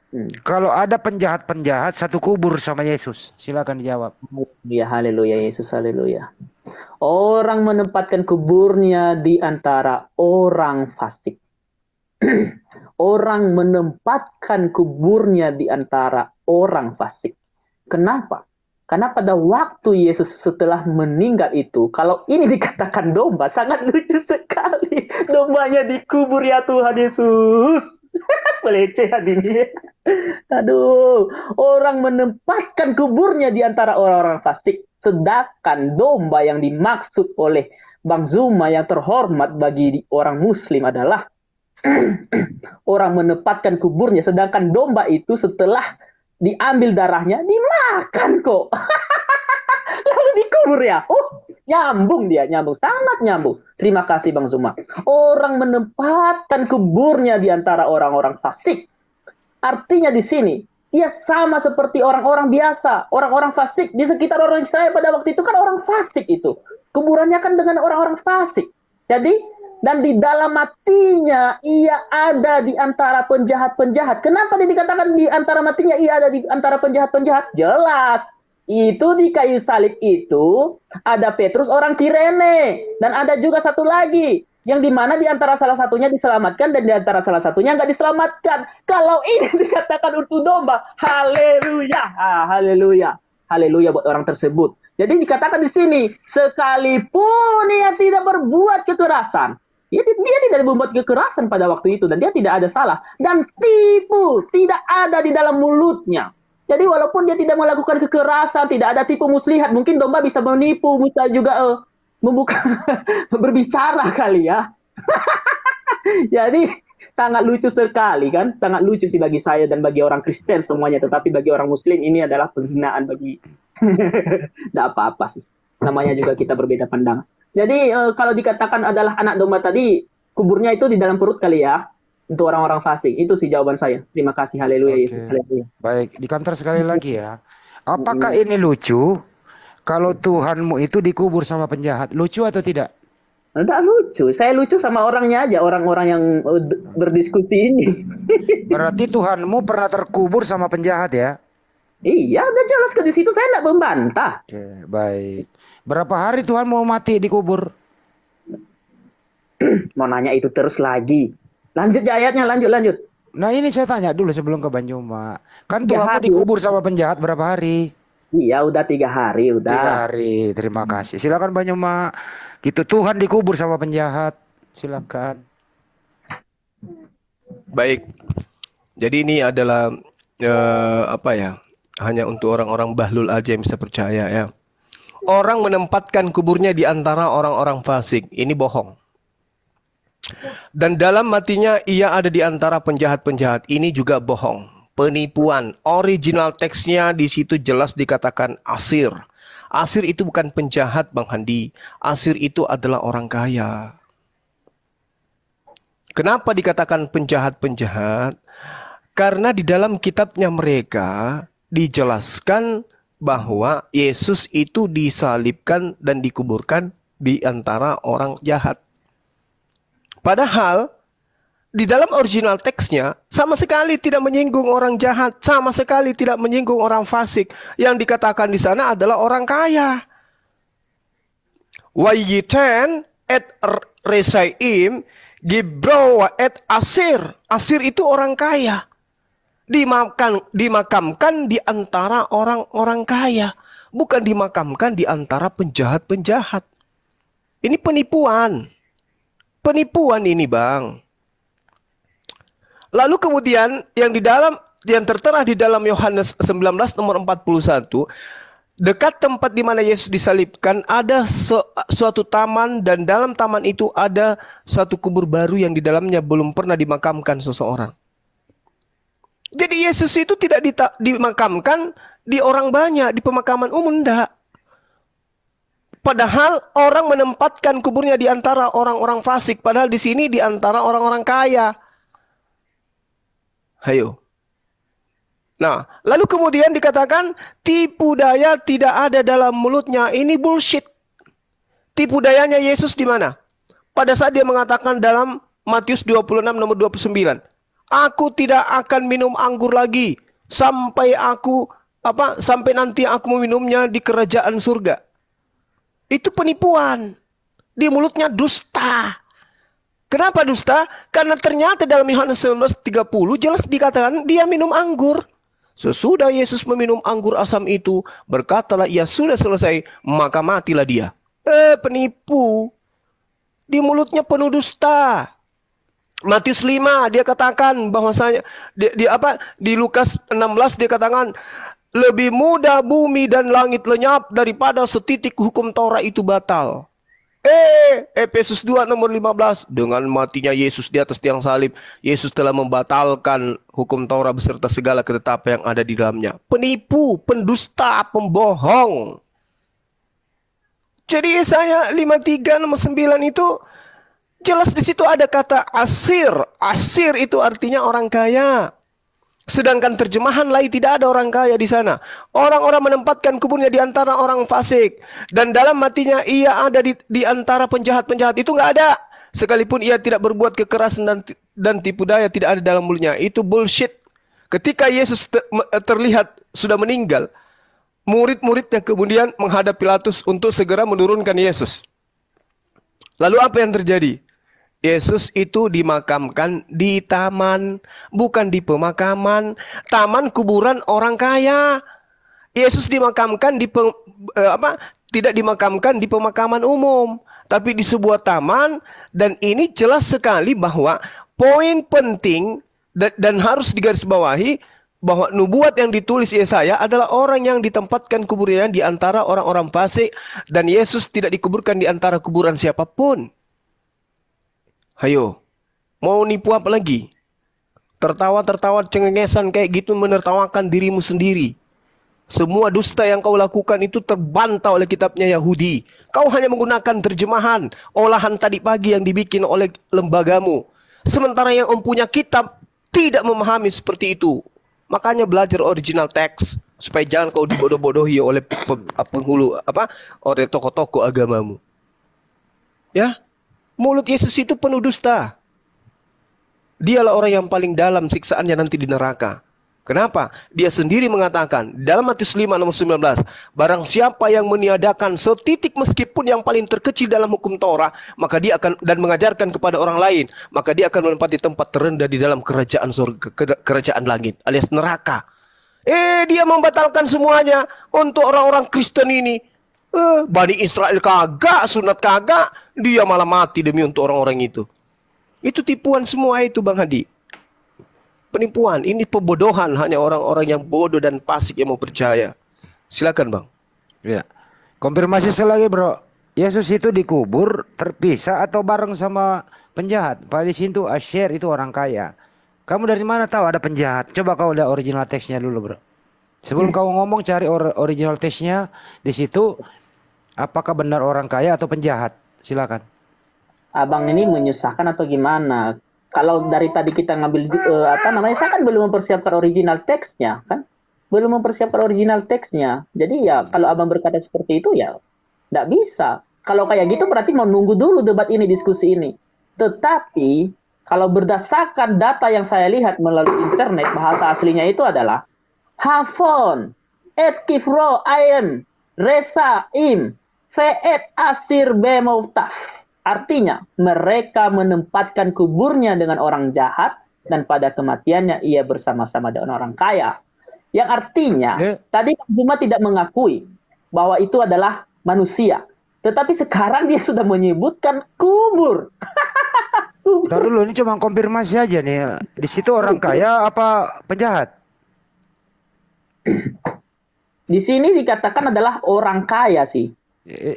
Hmm. kalau ada penjahat-penjahat satu kubur sama Yesus? Silakan dijawab. Haleluya, haleluya, Yesus, haleluya. Orang menempatkan kuburnya di antara orang fasik. Orang menempatkan kuburnya di antara orang fasik. Kenapa? Karena pada waktu Yesus setelah meninggal itu, kalau ini dikatakan domba, sangat lucu sekali. Dombanya dikubur ya Tuhan Yesus. Pelecehan ini. Aduh, orang menempatkan kuburnya di antara orang-orang fasik. Sedangkan domba yang dimaksud oleh Bang Zuma yang terhormat bagi orang Muslim adalah orang menempatkan kuburnya. Sedangkan domba itu setelah diambil darahnya, dimakan kok. Lalu dikubur ya. Oh, nyambung dia, nyambung. Sangat nyambung. Terima kasih Bang Zuma. Orang menempatkan kuburnya di antara orang-orang fasik. Artinya di sini, dia sama seperti orang-orang biasa. Orang-orang fasik. Di sekitar orang Israel pada waktu itu kan orang fasik itu. Kuburannya kan dengan orang-orang fasik. Jadi, dan di dalam matinya, ia ada di antara penjahat-penjahat. Kenapa dia dikatakan di antara matinya, ia ada di antara penjahat-penjahat? Jelas. Itu di kayu salib itu ada Petrus orang Kirene dan ada juga satu lagi yang dimana di antara salah satunya diselamatkan dan di antara salah satunya nggak diselamatkan. Kalau ini dikatakan untuk domba, haleluya, haleluya, haleluya buat orang tersebut. Jadi dikatakan di sini, sekalipun ia tidak berbuat kekerasan, dia tidak membuat kekerasan pada waktu itu dan dia tidak ada salah dan tipu tidak ada di dalam mulutnya. Jadi walaupun dia tidak melakukan kekerasan, tidak ada tipu muslihat, mungkin domba bisa menipu, bisa juga membuka berbicara kali ya. Jadi sangat lucu sekali kan, sangat lucu sih bagi saya dan bagi orang Kristen semuanya. Tetapi bagi orang Muslim ini adalah penghinaan bagi, tidak apa-apa sih. Namanya juga kita berbeda pandangan. Jadi kalau dikatakan adalah anak domba tadi, kuburnya itu di dalam perut kali ya. Untuk orang-orang fasik. Itu sih jawaban saya. Terima kasih. Haleluya. Oke. Yesus. Haleluya. Baik, di kantor sekali lagi ya. Apakah ini lucu kalau Tuhanmu itu dikubur sama penjahat? Lucu atau tidak? Enggak lucu. Saya lucu sama orangnya aja. Orang-orang yang berdiskusi ini. Berarti Tuhanmu pernah terkubur sama penjahat ya? Iya, udah jelas ke di situ. Saya enggak membantah. Oke, baik. Berapa hari Tuhan mau mati dikubur? Mau nanya itu terus lagi. Lanjut ya ayatnya. Lanjut. Nah ini saya tanya dulu sebelum ke Banjuma. Kan 3 Tuhanmu hari. dikubur sama penjahat berapa hari? Iya, udah 3 hari. 3 Udah. hari. Terima kasih. Silakan Banjuma. Gitu Tuhan dikubur sama penjahat. Silakan. Baik. Jadi ini adalah apa ya? Hanya untuk orang-orang bahlul aja yang bisa percaya ya. Orang menempatkan kuburnya di antara orang-orang fasik. Ini bohong. Dan dalam matinya ia ada di antara penjahat-penjahat. Ini juga bohong. Penipuan. Original teksnya di situ jelas dikatakan asir. Asir itu bukan penjahat, Bang Handi. Asir itu adalah orang kaya. Kenapa dikatakan penjahat-penjahat? Karena di dalam kitabnya mereka dijelaskan bahwa Yesus itu disalibkan dan dikuburkan di antara orang jahat. Padahal di dalam original teksnya sama sekali tidak menyinggung orang jahat, sama sekali tidak menyinggung orang fasik. Yang dikatakan di sana adalah orang kaya. Wayiten et resaim gibrowa et asir. Asir itu orang kaya. Dimakamkan di antara orang-orang kaya, bukan dimakamkan di antara penjahat-penjahat. Ini penipuan. Penipuan ini, Bang. Lalu kemudian yang tertera di dalam Yohanes 19 nomor 41, Dekat tempat di mana Yesus disalibkan ada suatu taman, dan dalam taman itu ada satu kubur baru yang di dalamnya belum pernah dimakamkan seseorang. Jadi Yesus itu tidak dimakamkan di orang banyak, di pemakaman umum, enggak. Padahal orang menempatkan kuburnya di antara orang-orang fasik, padahal di sini di antara orang-orang kaya. Hayo. Nah, lalu kemudian dikatakan tipu daya tidak ada dalam mulutnya. Ini bullshit. Tipu dayanya Yesus di mana? Pada saat dia mengatakan dalam Matius 26 nomor 29, aku tidak akan minum anggur lagi sampai sampai nanti aku meminumnya di kerajaan surga. Itu penipuan. Di mulutnya dusta. Kenapa dusta? Karena ternyata dalam Yohanes 19:30 jelas dikatakan dia minum anggur. Sesudah Yesus meminum anggur asam itu, berkatalah ia sudah selesai, maka matilah dia. Penipu. Di mulutnya penuh dusta. Matius 5 dia katakan bahwasanya di Lukas 16 dia katakan lebih mudah bumi dan langit lenyap daripada setitik hukum Taurat itu batal. Efesus 2 nomor 15, dengan matinya Yesus di atas tiang salib, Yesus telah membatalkan hukum Taurat beserta segala ketetapan yang ada di dalamnya. Penipu, pendusta, pembohong. Jadi Yesaya 53 nomor 9 itu jelas di situ ada kata asir. Asir itu artinya orang kaya. Sedangkan terjemahan lain tidak ada orang kaya di sana. Orang-orang menempatkan kuburnya di antara orang fasik. Dan dalam matinya ia ada di antara penjahat-penjahat. Itu nggak ada. Sekalipun ia tidak berbuat kekerasan dan tipu daya tidak ada dalam mulutnya. Itu bullshit. Ketika Yesus terlihat sudah meninggal, murid-muridnya kemudian menghadap Pilatus untuk segera menurunkan Yesus. Lalu apa yang terjadi? Yesus itu dimakamkan di taman, bukan di pemakaman. Taman kuburan orang kaya. Yesus dimakamkan tidak dimakamkan di pemakaman umum, tapi di sebuah taman. Dan ini jelas sekali bahwa poin penting dan harus digarisbawahi bahwa nubuat yang ditulis Yesaya adalah orang yang ditempatkan kuburnya di antara orang-orang fasik, dan Yesus tidak dikuburkan di antara kuburan siapapun. Hayo, mau nipu apa lagi? Tertawa-tertawa cengengesan kayak gitu menertawakan dirimu sendiri. Semua dusta yang kau lakukan itu terbantah oleh kitabnya Yahudi. Kau hanya menggunakan terjemahan olahan tadi pagi yang dibikin oleh lembagamu. Sementara yang mempunyai kitab tidak memahami seperti itu. Makanya belajar original text supaya jangan kau dibodoh-bodohi oleh penghulu oleh tokoh-tokoh agamamu. Ya. Mulut Yesus itu penuh dusta. Dialah orang yang paling dalam siksaannya nanti di neraka. Kenapa? Dia sendiri mengatakan dalam Matius 5 nomor 19, barang siapa yang meniadakan setitik meskipun yang paling terkecil dalam hukum Taurat, maka dia akan dan mengajarkan kepada orang lain, maka dia akan menempati tempat terendah di dalam kerajaan surga, kerajaan langit alias neraka. Dia membatalkan semuanya untuk orang-orang Kristen ini. Bani Israel kagak, sunat kagak, dia malah mati demi untuk orang-orang itu. Itu tipuan semua itu, Bang Hadi. Penipuan, ini pembodohan, hanya orang-orang yang bodoh dan fasik yang mau percaya. Silakan, Bang. Ya. Konfirmasi sekali lagi, Bro. Yesus itu dikubur terpisah atau bareng sama penjahat? Pada di situ Asher itu orang kaya. Kamu dari mana tahu ada penjahat? Coba kau lihat original teksnya dulu, Bro. Sebelum kau ngomong cari original teksnya di situ. Apakah benar orang kaya atau penjahat? Silakan. Abang ini menyusahkan atau gimana? Kalau dari tadi kita ngambil saya kan belum mempersiapkan original teksnya, kan? Belum mempersiapkan original teksnya. Jadi ya kalau abang berkata seperti itu ya nggak bisa. Kalau kayak gitu berarti mau nunggu dulu debat ini, diskusi ini. Tetapi kalau berdasarkan data yang saya lihat melalui internet, bahasa aslinya itu adalah Hafon, Et Kifro Ayen, Resa Im, Fe'et Asir Bemoutaf. Artinya, mereka menempatkan kuburnya dengan orang jahat, dan pada kematiannya ia bersama-sama dengan orang kaya. Yang artinya, tadi Pak Zuma tidak mengakui bahwa itu adalah manusia. Tetapi sekarang dia sudah menyebutkan kubur. Ntar dulu, ini cuma konfirmasi aja nih. Di situ orang kaya apa penjahat? Di sini dikatakan adalah orang kaya sih.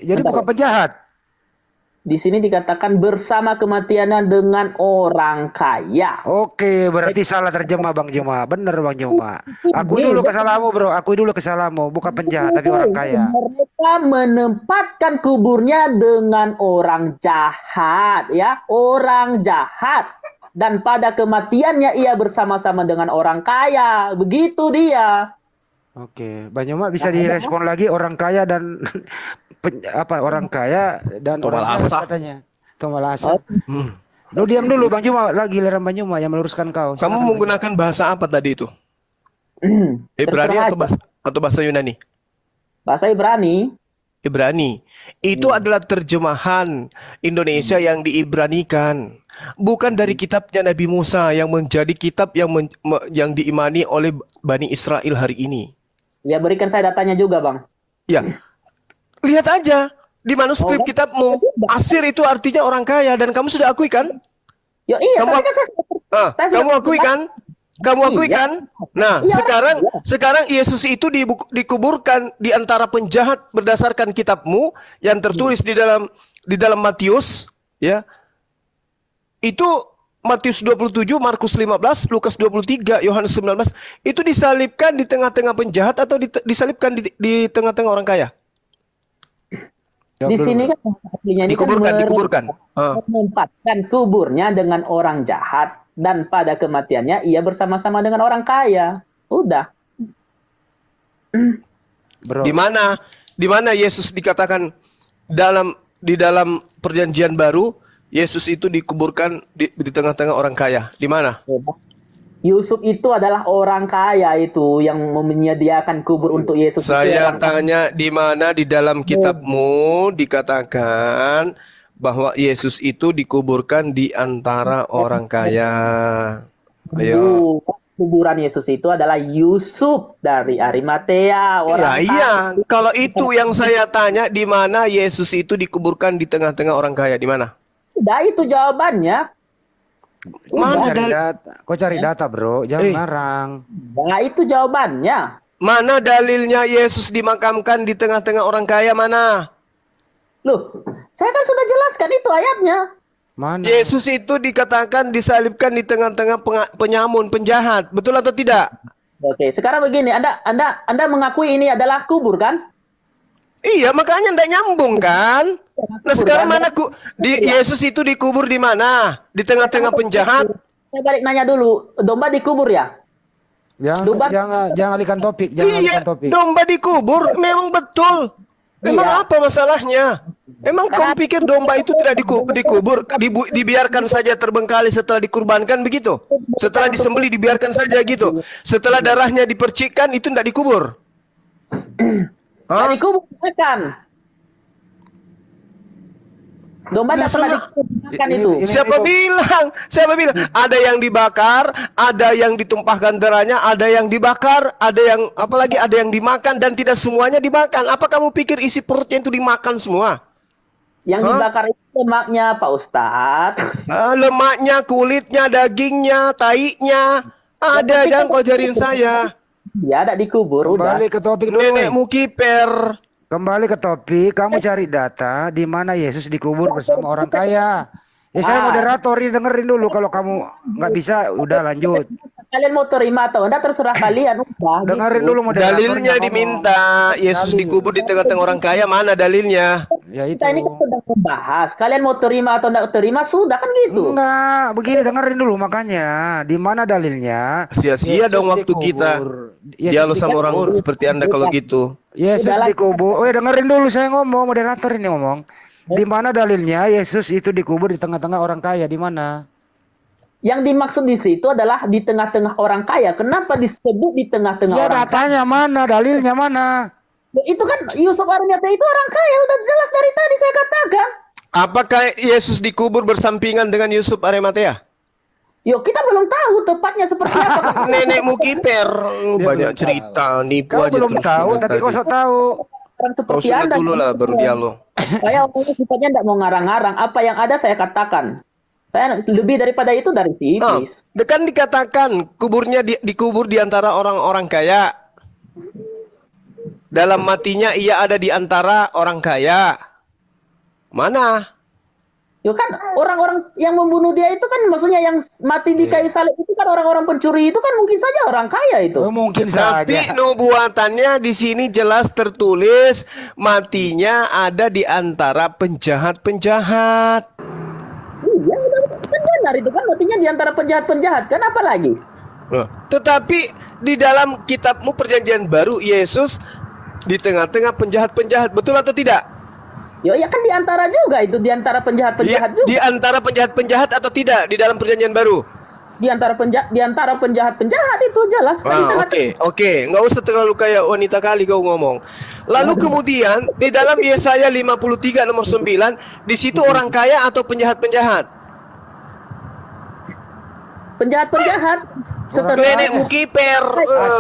Jadi bukan penjahat. Di sini dikatakan bersama kematiannya dengan orang kaya. Oke, berarti salah terjemah Bang Juma. Bener Bang Juma. Akui dulu kesalahanmu bro. Akui dulu kesalahanmu. Bukan penjahat tapi orang kaya. Mereka menempatkan kuburnya dengan orang jahat, ya, orang jahat. Dan pada kematiannya ia bersama-sama dengan orang kaya. Begitu dia. Oke, Bang Juma bisa direspon lagi orang kaya dan orang kaya dan orang kaya Tomalasa. katanya. Tomalasa. Hmm. Lu diam dulu Bang Juma, lagi giliran Bang Juma yang meluruskan kau. Kamu Silakan, menggunakan bahasa apa tadi itu? Ibrani Terserah atau bahasa Yunani? bahasa Ibrani. Ibrani. Itu adalah terjemahan Indonesia yang diibranikan. Bukan dari kitabnya Nabi Musa yang menjadi kitab yang diimani oleh Bani Israel hari ini. Ya, berikan saya datanya juga, Bang. Ya, lihat aja di manuskrip kitabmu. Asir itu artinya orang kaya dan kamu sudah akui kan? Ya iya, Kamu tapi kan saya kamu sudah- akui kan? Kamu akui Iya. kan? Nah, Iya, sekarang Yesus itu dikuburkan di antara penjahat berdasarkan kitabmu yang tertulis di dalam Matius, ya. Itu Matius 27, Markus 15, Lukas 23, Yohanes 19 itu disalibkan di tengah-tengah penjahat atau disalibkan di tengah-tengah orang kaya? Jawab Di dulu, sini bro. kan aslinya ini Dikuburkan. menempatkan kuburnya dengan orang jahat dan pada kematiannya ia bersama-sama dengan orang kaya. Udah. Bro. Di mana Yesus dikatakan di dalam perjanjian baru Yesus itu dikuburkan di tengah-tengah orang kaya. Di mana? Yusuf itu adalah orang kaya itu yang menyediakan kubur untuk Yesus. Saya tanya di mana di dalam kitabmu dikatakan bahwa Yesus itu dikuburkan di antara orang kaya. Ayo. Kuburan Yesus itu adalah Yusuf dari Arimatea, orang Iya. Kalau itu yang saya tanya, di mana Yesus itu dikuburkan di tengah-tengah orang kaya? Di mana? Udah, itu jawabannya. Mana Kau cari data, bro. Jangan ngarang. Nah, itu jawabannya. Mana dalilnya Yesus dimakamkan di tengah-tengah orang kaya? Mana? Loh, saya kan sudah jelaskan itu ayatnya. Mana? Yesus itu dikatakan disalibkan di tengah-tengah penyamun, penjahat. Betul atau tidak? Oke, sekarang begini, Anda mengakui ini adalah kubur kan? Iya, makanya ndak nyambung kan? Nah, sekarang mana Yesus itu dikubur di mana? Di tengah-tengah penjahat? Saya balik nanya dulu, domba dikubur ya? Jangan alihkan topik, jangan Iya, alihkan topik. domba dikubur, memang betul. Memang apa masalahnya? Emang kamu pikir domba itu tidak dikubur, dibiarkan saja terbengkalai setelah dikurbankan begitu? Setelah disembelih dibiarkan saja gitu? Setelah darahnya dipercikkan itu tidak dikubur? Hah? Dikubur kan? Domba Ya, tidak pernah sama. dikuburkan Ini- itu. Siapa bilang? Siapa bilang? Ada yang dibakar, ada yang ditumpahkan darahnya, ada yang dibakar, ada yang apalagi ada yang dimakan dan tidak semuanya dimakan. Apa kamu pikir isi perutnya itu dimakan semua? Yang dibakar itu lemaknya, Pak Ustadz. Lemaknya, kulitnya, dagingnya, tainya. Ada, jangan kau ajarin saya. Ya, ada dikubur, udah. Kembali ke topik dulu. Nenekmu kiper. Kembali ke topik, kamu cari data di mana Yesus dikubur bersama orang kaya. Ya saya moderator ini dengerin dulu, kalau kamu nggak bisa udah lanjut. Kalian mau terima atau enggak terserah kalian, udah. Dengerin gitu. dulu moderator. Dalilnya diminta. Yesus dikubur di tengah-tengah orang kaya. Mana dalilnya? Ya itu. Kita ini kan sedang membahas. Kalian mau terima atau enggak terima, sudah kan gitu. Enggak, begini dengerin dulu makanya. Di mana dalilnya? Sia-sia Yesus dong waktu kita. dikubur. Yesus Dialog sama orang dikubur. seperti Anda kalau gitu. Yesus Udah lah. dikubur. Oh, dengerin dulu saya ngomong, moderator ini ngomong. Di mana dalilnya Yesus itu dikubur di tengah-tengah orang kaya? Di mana? Yang dimaksud di situ adalah di tengah-tengah orang kaya. Kenapa disebut di tengah-tengah Ya orang kaya? datanya mana? Dalilnya mana? Ya, itu kan Yusuf Arimatea itu orang kaya, udah jelas dari tadi saya katakan. Apakah Yesus dikubur bersampingan dengan Yusuf Arimatea? Yo, kita belum tahu tepatnya seperti apa. Nenekmu kiper. Banyak belum cerita, nipu Kau aja belum terus tahu, dari tapi tadi. kau sok tahu. Orang Kau seperti sunat Anda. dulu lah baru dialog. Saya orangnya sifatnya tidak mau ngarang-ngarang. Apa yang ada saya katakan. Saya lebih daripada itu dari si Ah, iblis. kan dikatakan kuburnya dikubur di antara orang-orang kaya. dalam matinya ia ada di antara orang kaya. Mana? Yo kan orang-orang yang membunuh dia itu kan maksudnya yang mati di kayu salib itu kan orang-orang pencuri itu kan mungkin saja orang kaya itu. Oh, mungkin Tapi saja. nubuatannya di sini jelas tertulis matinya ada di antara penjahat-penjahat. Iya, kan benar itu kan matinya di antara penjahat-penjahat kan apa lagi? Tetapi di dalam kitabmu Perjanjian Baru Yesus di tengah-tengah penjahat-penjahat, betul atau tidak? Yo ya kan di antara juga itu di antara penjahat-penjahat juga. Di antara penjahat-penjahat atau tidak di dalam Perjanjian Baru? Di antara penjahat-penjahat itu jelas kan di tengah- Oke, nggak usah terlalu kayak wanita kali kau ngomong. Lalu kemudian di dalam Yesaya 53 nomor 9, di situ orang kaya atau penjahat-penjahat? Penjahat-penjahat setelah Nenekmu kiper,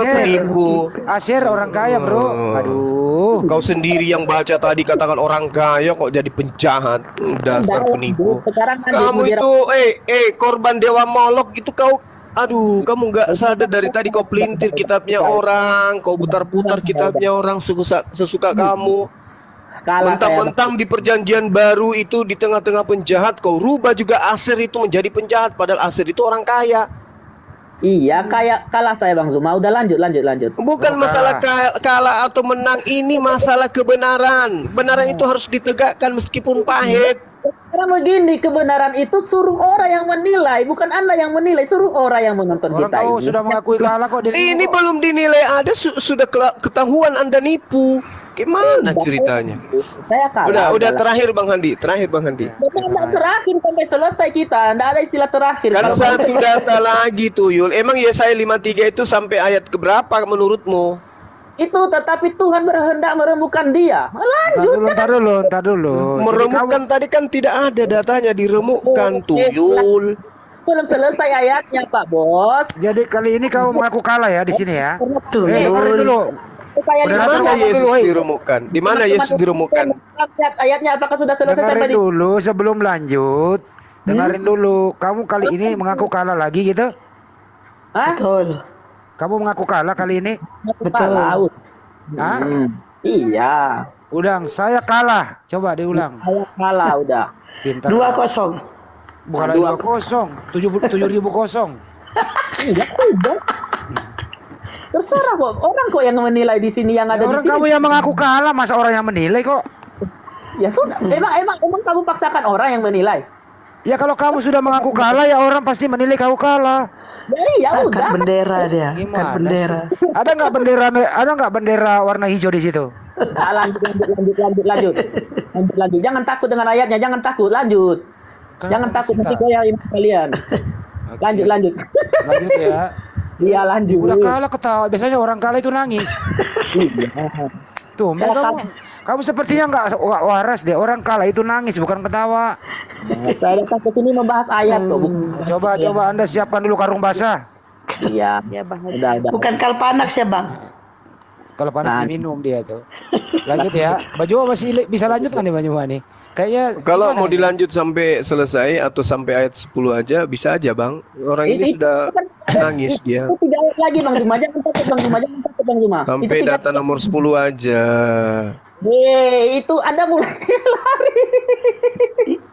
penipu. Asyir orang kaya, Bro. Aduh. Kau sendiri yang baca tadi katakan orang kaya kok jadi penjahat. Dasar penipu. Sekarang kan Kamu itu korban dewa Molok itu kau. Aduh, kamu nggak sadar dari tadi kau pelintir kitabnya orang, kau putar-putar kitabnya orang sesuka kamu. kalah saya. Mentang-mentang di Perjanjian Baru itu di tengah-tengah penjahat, kau rubah juga Asyir itu menjadi penjahat, padahal Asyir itu orang kaya. Iya, kayak kalah saya Bang Zuma. Udah lanjut. Bukan masalah kalah atau menang, ini masalah kebenaran. Kebenaran itu harus ditegakkan meskipun pahit. Karena begini, kebenaran itu suruh orang yang menilai, bukan Anda yang menilai, suruh orang yang menonton Orang kita kau ini. sudah mengakui kalah kok. Ini belum dinilai ada sudah ketahuan Anda nipu. Gimana ceritanya? Saya kalah. Udah terakhir Bang Handi, Tidak terakhir sampai selesai kita. Tidak ada istilah terakhir. Kan Kalau- satu data lagi tuyul. Emang Yesaya 53 itu sampai ayat keberapa menurutmu? itu tetapi Tuhan berhendak merembukan dia. Lanjut. Ntar dulu. Meremukkan tadi kan tidak ada datanya diremukkan tuyul. Belum selesai ayatnya Pak Bos. Jadi kali ini kau mengaku kalah ya di sini ya. Betul. Dengerin dulu. Saya Udah Di datang mana ngomong Yesus dulu, woi. diremukkan? Di mana Yesus diremukkan? Lihat ayatnya apakah sudah selesai sampai Dengerin di dulu sebelum lanjut. Dengerin dulu. Kamu kali ini mengaku kalah lagi gitu? Hah? Betul. Kamu mengaku kalah kali ini? Betul. Laut. Hah? Iya. Ulang, saya kalah. Coba diulang. Saya kalah udah. Pintar. 2-0. Bukan lagi 2-0, 7.000 kosong. Iya, udah. Terserah kok. Orang kok yang menilai di sini yang ada Ya, di orang sini. kamu yang mengaku kalah, masa orang yang menilai kok? Ya sudah. Emang kamu paksakan orang yang menilai. Ya kalau kamu sudah mengaku kalah, ya orang pasti menilai kau kalah. Ya Angkat udah. bendera dia. Angkat Gimana bendera. sih? Ada nggak bendera warna hijau di situ? Nah, lanjut. Jangan takut dengan ayatnya. Jangan takut. Lanjut. Jangan takut nanti goyain kalian. Oke. Lanjut. Lanjut ya. Iya lanjut. Udah kalah ketawa. Biasanya orang kalah itu nangis. Tuh, kamu sepertinya nggak waras deh. Orang kalah itu nangis, bukan ketawa. Saya datang ke sini membahas ayat kok. Coba Anda siapkan dulu karung basah. Iya. Ya, Bang. Udah. Bukan kalpanak ya, Bang. Kalau panas diminum dia tuh. Lanjut ya. Baju masih bisa lanjut kan nih Baju nih? Kayaknya Kalau gimana mau ini? dilanjut sampai selesai atau sampai ayat 10 aja bisa aja Bang. Orang ini sudah nangis dia. Itu 3 ayat lagi Bang Zuma. Jangan takut Bang Zuma. Sampai Itu 3 data nomor 10 aja. itu Anda mulai lari.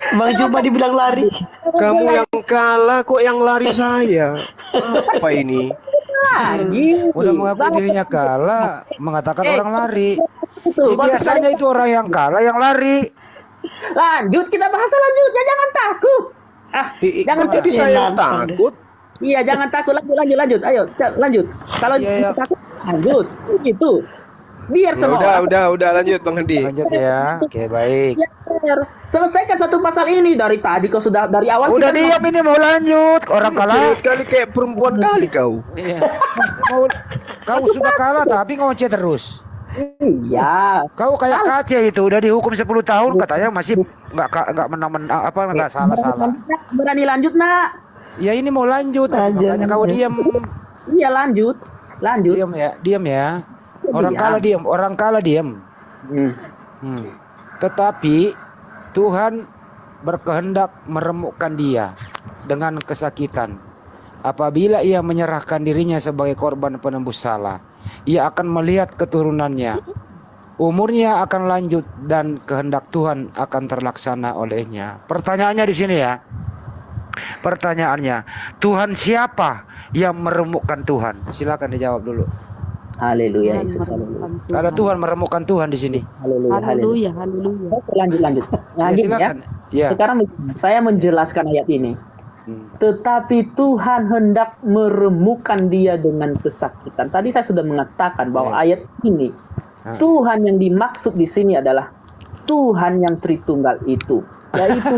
Bang Juma dibilang lari. Kamu yang kalah kok yang lari saya. Apa ini? Lagi. Udah mengaku dirinya kalah, mengatakan orang lari. Itu, Ya, biasanya itu orang yang kalah yang lari. Lanjut, kita bahas selanjutnya. Jangan takut. Jangan Kok jadi saya yang takut? Iya, jangan takut. Lanjut. Ayo, lanjut. Kalau Iya. takut, lanjut. Gitu. Biar semua orang- Udah lanjut Bang Handi. Lanjut ya. Oke, baik. Ya, benar. Selesaikan satu pasal ini dari tadi kau sudah dari awal. Udah kita- diam ini mau lanjut. Orang kalah. Kali kayak perempuan kali kau. Iya. Kamu sudah kalah tapi ngoceh terus. Iya. Kau kayak KC itu udah dihukum 10 tahun katanya masih nggak menang apa nggak salah. Berani lanjut, Nak? Ya ini mau lanjut. Lanjut. Makanya kau diam. Iya, lanjut. Diam ya. Orang kalah diam. Hmm. Tetapi Tuhan berkehendak meremukkan dia dengan kesakitan. Apabila ia menyerahkan dirinya sebagai korban penembus salah, ia akan melihat keturunannya umurnya akan lanjut dan kehendak Tuhan akan terlaksana olehnya. Pertanyaannya di sini ya. Pertanyaannya, Tuhan siapa yang meremukkan Tuhan? Silakan dijawab dulu. Haleluya. Tuhan Yesus, haleluya. meremukkan Ada Tuhan. Tuhan meremukkan Tuhan di sini. Haleluya. Haleluya. Haleluya, haleluya. Lanjut. Ya, Lanjut ya. silakan. Ya. Sekarang saya menjelaskan ayat ini. Hmm. Tetapi Tuhan hendak meremukkan dia dengan kesakitan. Tadi saya sudah mengatakan bahwa ayat ini Tuhan yang dimaksud di sini adalah Tuhan yang Tritunggal itu, yaitu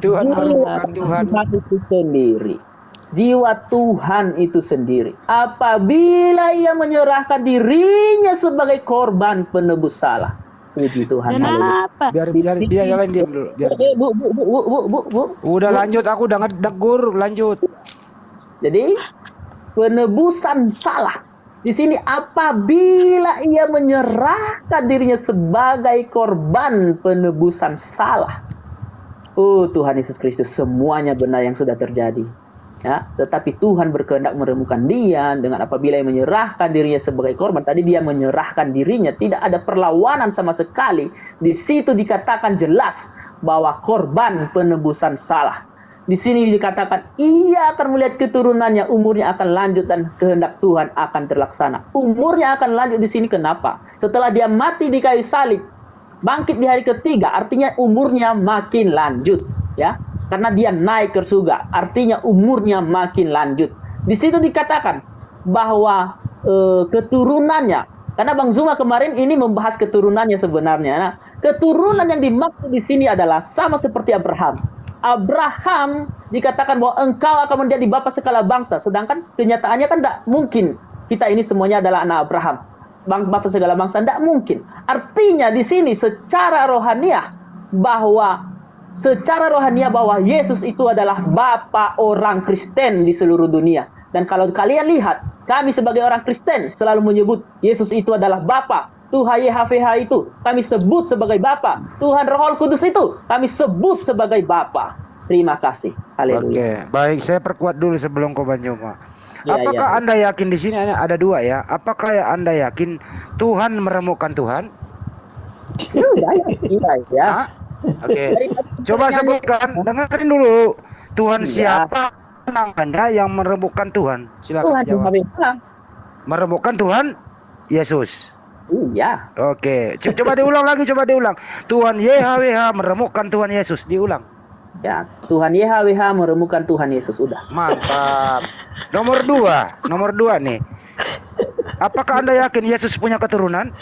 Tuhan meremukkan Tuhan. itu sendiri. Jiwa Tuhan itu sendiri. Apabila ia menyerahkan dirinya sebagai korban penebus salah. Puji Tuhan. Haleluya. Kenapa? Biar yang lain diam dulu. Biar. Bu. Udah lanjut, aku udah ngedegur, lanjut. Jadi penebusan salah di sini apabila ia menyerahkan dirinya sebagai korban penebusan salah. Oh Tuhan Yesus Kristus, semuanya benar yang sudah terjadi. Ya, tetapi Tuhan berkehendak meremukkan dia dengan apabila ia menyerahkan dirinya sebagai korban. Tadi dia menyerahkan dirinya, tidak ada perlawanan sama sekali. Di situ dikatakan jelas bahwa korban penebusan salah. Di sini dikatakan ia akan melihat keturunannya, umurnya akan lanjut dan kehendak Tuhan akan terlaksana. Umurnya akan lanjut di sini kenapa? Setelah dia mati di kayu salib, bangkit di hari ketiga, artinya umurnya makin lanjut, ya. Karena dia naik ke surga, artinya umurnya makin lanjut. Di situ dikatakan bahwa keturunannya, karena Bang Zuma kemarin ini membahas keturunannya sebenarnya. Nah, keturunan yang dimaksud di sini adalah sama seperti Abraham. Abraham dikatakan bahwa engkau akan menjadi bapa segala bangsa, sedangkan kenyataannya kan tidak mungkin kita ini semuanya adalah anak Abraham. Bapa segala bangsa tidak mungkin. Artinya di sini secara rohaniah bahwa Yesus itu adalah Bapa orang Kristen di seluruh dunia. Dan kalau kalian lihat, kami sebagai orang Kristen selalu menyebut Yesus itu adalah Bapa. Tuhan YHWH itu kami sebut sebagai Bapa. Tuhan Roh Kudus itu kami sebut sebagai Bapa. Terima kasih. Haleluya. Oke, baik, saya perkuat dulu sebelum kau Banjuma. Ya, Apakah ya. Anda yakin di sini ada dua ya? Apakah Anda yakin Tuhan meremukkan Tuhan? Ya. Hah? Oke. Coba sebutkan, dengerin dulu. Tuhan Iya. siapa namanya yang meremukkan Tuhan? Silakan Tuhan jawab. YHWH. Meremukkan Tuhan Yesus. Iya. Oke, coba diulang lagi, coba diulang. Tuhan YHWH meremukkan Tuhan Yesus, diulang. Ya, Tuhan YHWH meremukkan Tuhan Yesus. Udah. Mantap. Nomor dua nih. Apakah Anda yakin Yesus punya keturunan?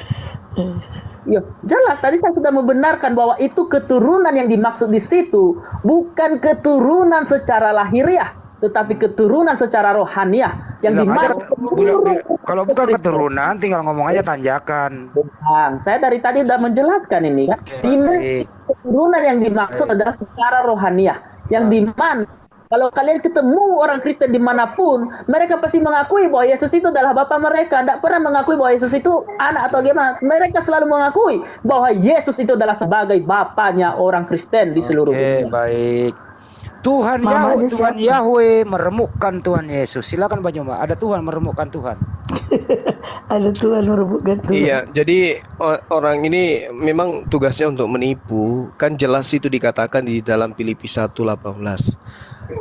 Ya, jelas tadi saya sudah membenarkan bahwa itu keturunan yang dimaksud di situ bukan keturunan secara lahiriah, tetapi keturunan secara rohaniah yang Bilang aja, dimaksud. kalau bukan keturunan, tinggal ngomong aja tanjakan. Bang, saya dari tadi sudah menjelaskan ini kan. Baik. Keturunan yang dimaksud adalah secara rohaniah, yang dimana kalau kalian ketemu orang Kristen dimanapun, mereka pasti mengakui bahwa Yesus itu adalah Bapa mereka. Tidak pernah mengakui bahwa Yesus itu anak atau gimana. Mereka selalu mengakui bahwa Yesus itu adalah sebagai Bapanya orang Kristen di seluruh Oke, dunia. baik. Tuhan Mamanya Tuhan siapa? Yahweh meremukkan Tuhan Yesus. Silakan Pak Joma. Ada Tuhan meremukkan Tuhan. Ada Tuhan merebutkan Tuhan. Iya, jadi orang ini memang tugasnya untuk menipu. Kan jelas itu dikatakan di dalam Filipi 1:18.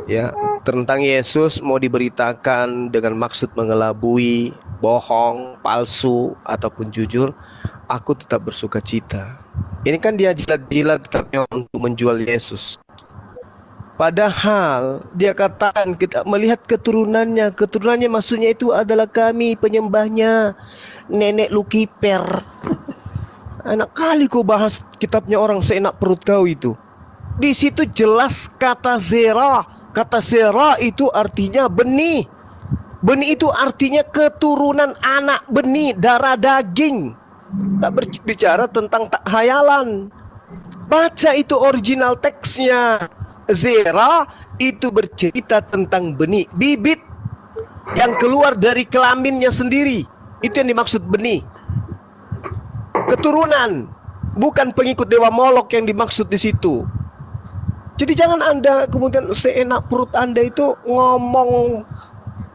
Ya, tentang Yesus mau diberitakan dengan maksud mengelabui, bohong, palsu ataupun jujur, aku tetap bersuka cita. Ini kan dia jilat-jilat tetapnya untuk menjual Yesus. Padahal dia katakan kita melihat keturunannya maksudnya itu adalah kami penyembahnya, nenek Lukiper. Enak kali kau bahas kitabnya orang seenak perut kau itu. Di situ jelas kata zera. Kata zera itu artinya benih. Benih itu artinya keturunan anak benih, darah daging. Tak berbicara tentang tak hayalan. Baca itu original teksnya. Zera itu bercerita tentang benih, bibit yang keluar dari kelaminnya sendiri. Itu yang dimaksud benih. Keturunan, bukan pengikut dewa Molok yang dimaksud di situ. Jadi jangan Anda kemudian seenak perut Anda itu ngomong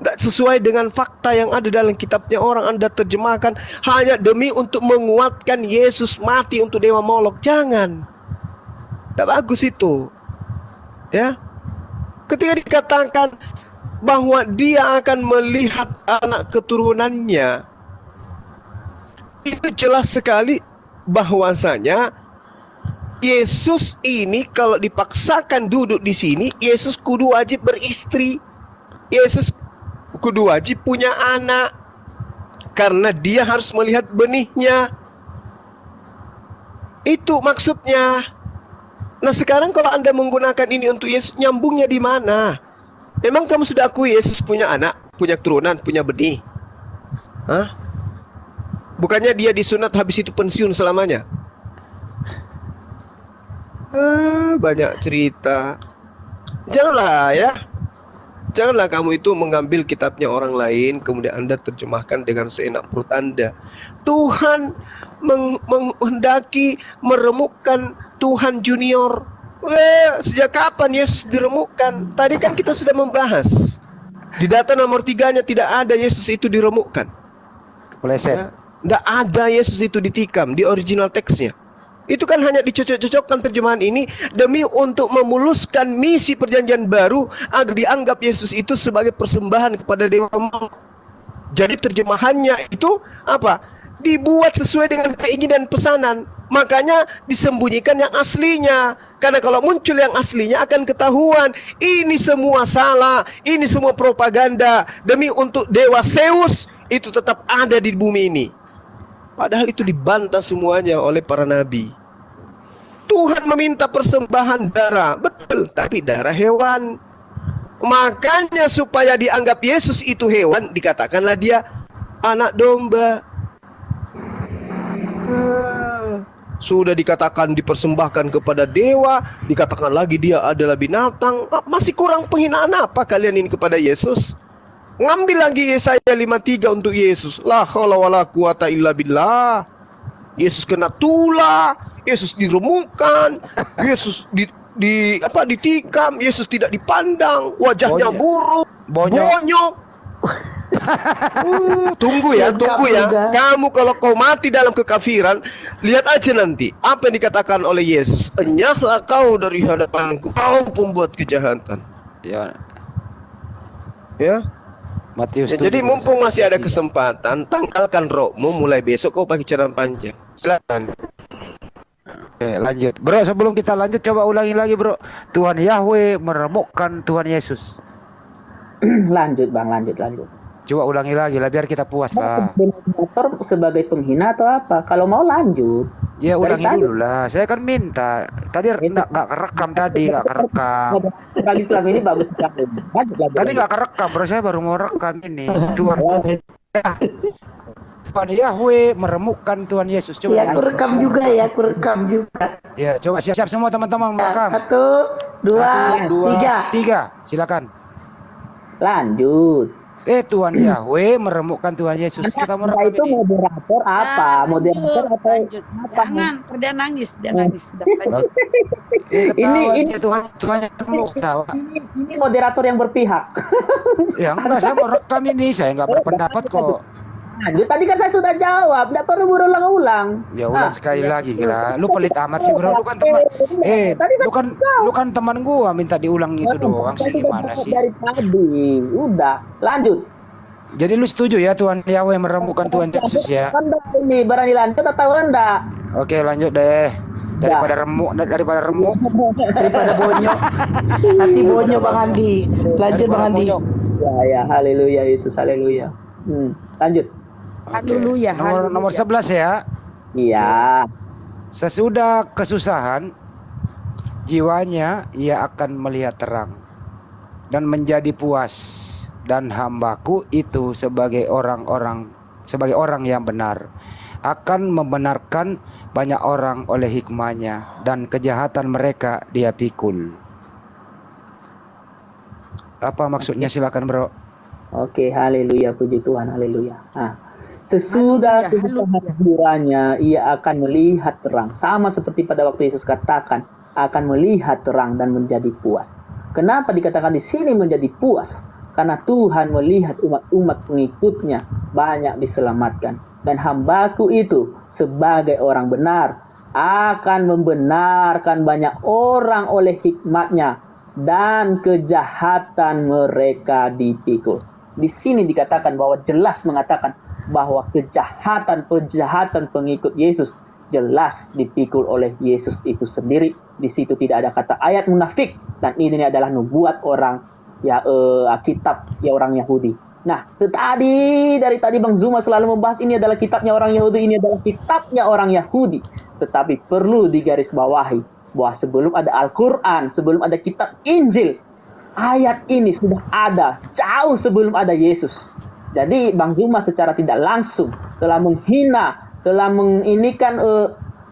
Tidak sesuai dengan fakta yang ada dalam kitabnya orang, Anda terjemahkan hanya demi untuk menguatkan Yesus mati untuk dewa Molok. Jangan. Tidak bagus itu. Ya. Ketika dikatakan bahwa dia akan melihat anak keturunannya, itu jelas sekali bahwasanya Yesus ini kalau dipaksakan duduk di sini, Yesus kudu wajib beristri. Yesus kudu wajib punya anak. Karena dia harus melihat benihnya. Itu maksudnya. Nah sekarang kalau Anda menggunakan ini untuk Yesus, nyambungnya di mana? Emang kamu sudah akui Yesus punya anak, punya keturunan, punya benih? Hah? Bukannya dia disunat habis itu pensiun selamanya? Banyak cerita. Janganlah ya. Janganlah kamu itu mengambil kitabnya orang lain kemudian Anda terjemahkan dengan seenak perut Anda. Tuhan menghendaki meremukkan Tuhan junior. Sejak kapan Yesus diremukkan? Tadi kan kita sudah membahas. Di data nomor 3-nya tidak ada Yesus itu diremukkan. Kepleset. Tidak ada Yesus itu ditikam di original teksnya. Itu kan hanya dicocok-cocokkan terjemahan ini demi untuk memuluskan misi perjanjian baru agar dianggap Yesus itu sebagai persembahan kepada dewa Molok. Jadi terjemahannya itu apa? Dibuat sesuai dengan keinginan pesanan. Makanya disembunyikan yang aslinya. Karena kalau muncul yang aslinya akan ketahuan ini semua salah, ini semua propaganda demi untuk dewa Zeus itu tetap ada di bumi ini. Padahal itu dibantah semuanya oleh para nabi. Tuhan meminta persembahan darah, betul, tapi darah hewan. Makanya supaya dianggap Yesus itu hewan, dikatakanlah dia anak domba. Sudah dikatakan dipersembahkan kepada dewa, dikatakan lagi dia adalah binatang. Masih kurang penghinaan apa kalian ini kepada Yesus? Ngambil lagi Yesaya 53 untuk Yesus. La haula wala quwata illa billah. Yesus kena tula, Yesus diremukkan, Yesus ditikam, Yesus tidak dipandang, wajahnya buruk, bonyok. Tunggu ya. Kamu kalau kau mati dalam kekafiran, lihat aja nanti apa yang dikatakan oleh Yesus. Enyahlah kau dari hadapanku, kau pembuat kejahatan. Ya. Matius Jadi mumpung masih ada kesempatan, tanggalkan rohmu, mulai besok kau pakai celana panjang. Silakan. Oke, lanjut. Bro, sebelum kita lanjut coba ulangi lagi, Bro. Tuhan Yahweh meremukkan Tuhan Yesus. Lanjut Bang, lanjut. Coba ulangi lagi lah biar kita puas lah. Motor sebagai penghina atau apa? Kalau mau lanjut. Ya ulangi dulu lah. Saya kan minta. Tadi nggak kerekam tadi, nggak kerekam. Kali Islam ini bagus sekali. Tadi nggak kerekam, bro. Saya baru mau rekam ini. Tuhan Yahweh meremukkan Tuhan Yesus. Coba. Ya, aku rekam juga. Ya, coba siap-siap semua teman-teman rekam. 1, 2, 3. Silakan. Lanjut. Tuhan Yahweh meremukkan Tuhan Yesus. Kita mau rekam itu ini. moderator apa? Moderator apa? Lanjut. Jangan, dia nangis. Sudah lanjut. Ini Tuhan yang ketawa. Ini moderator yang berpihak. Ya enggak, saya mau rekam ini. Saya enggak berpendapat kok. Lanjut, tadi kan saya sudah jawab, tidak perlu berulang-ulang. Ya ulang sekali lagi, gila. Lu pelit amat sih, bro. Lu kan teman. Lu kan teman gua, minta diulang itu doang sih, gimana sih? Dari tadi, udah, lanjut. Jadi lu setuju ya Tuhan Yahweh meremukkan Tuhan Yesus ya? Ini berani lanjut atau enggak? Oke, lanjut deh. Daripada remuk. Daripada bonyok. Nanti bonyok Bang Andi. Lanjut Bang Andi. Ya, haleluya Yesus, haleluya. Lanjut. Haleluya. Nomor 11 ya. Iya. Sesudah kesusahan, jiwanya ia akan melihat terang dan menjadi puas, dan hambaku itu sebagai orang yang benar akan membenarkan banyak orang oleh hikmahnya, dan kejahatan mereka dia pikul. Apa maksudnya, silakan bro. Oke, haleluya, puji Tuhan, haleluya. Sesudah kesusahan jiwanya ia akan melihat terang, sama seperti pada waktu Yesus katakan akan melihat terang dan menjadi puas. Kenapa dikatakan di sini menjadi puas? karena Tuhan melihat umat-umat pengikutnya banyak diselamatkan. Dan hambaku itu sebagai orang benar akan membenarkan banyak orang oleh hikmatnya, dan kejahatan mereka dipikul. Di sini dikatakan bahwa jelas mengatakan bahwa kejahatan pengikut Yesus jelas dipikul oleh Yesus itu sendiri. Di situ tidak ada kata ayat munafik, dan ini adalah nubuat orang kitab orang Yahudi. Nah, dari tadi Bang Zuma selalu membahas ini adalah kitabnya orang Yahudi, ini adalah kitabnya orang Yahudi. Tetapi perlu digarisbawahi bahwa sebelum ada Al-Quran, sebelum ada kitab Injil, ayat ini sudah ada jauh sebelum ada Yesus. Jadi Bang Zuma secara tidak langsung telah menghina, telah menginikan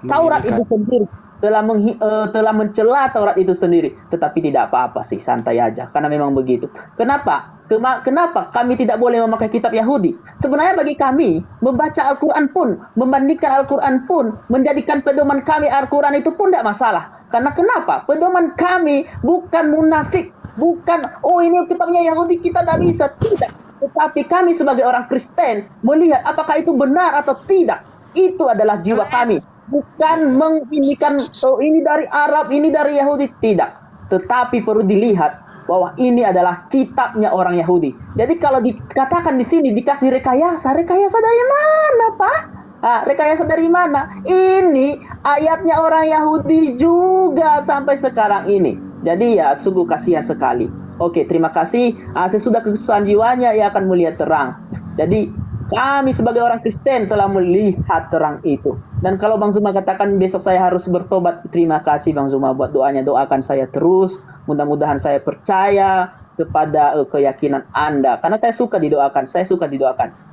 Taurat itu sendiri, telah mencela Taurat itu sendiri. Tetapi tidak apa-apa sih, santai aja, karena memang begitu. Kenapa kami tidak boleh memakai kitab Yahudi? Sebenarnya bagi kami, membaca Al-Quran pun, membandingkan Al-Quran pun, menjadikan pedoman kami Al-Quran itu pun tidak masalah. Karena kenapa? Pedoman kami bukan munafik, bukan, ini kitabnya Yahudi kita tidak bisa. Tidak. Tetapi kami sebagai orang Kristen melihat apakah itu benar atau tidak. Itu adalah jiwa kami. Bukan menginikan, ini dari Arab, ini dari Yahudi. Tidak. Tetapi perlu dilihat bahwa ini adalah kitabnya orang Yahudi. Jadi kalau dikatakan di sini dikasih rekayasa dari mana, Pak? Rekayasa dari mana? Ini ayatnya orang Yahudi juga sampai sekarang ini. Jadi ya sungguh kasihan sekali. Oke, terima kasih. Sesudah kesusahan jiwanya, ia akan melihat terang. Jadi kami sebagai orang Kristen telah melihat terang itu. Dan kalau Bang Zuma katakan besok saya harus bertobat, terima kasih Bang Zuma buat doanya. Doakan saya terus. Mudah-mudahan saya percaya kepada keyakinan Anda. Karena saya suka didoakan.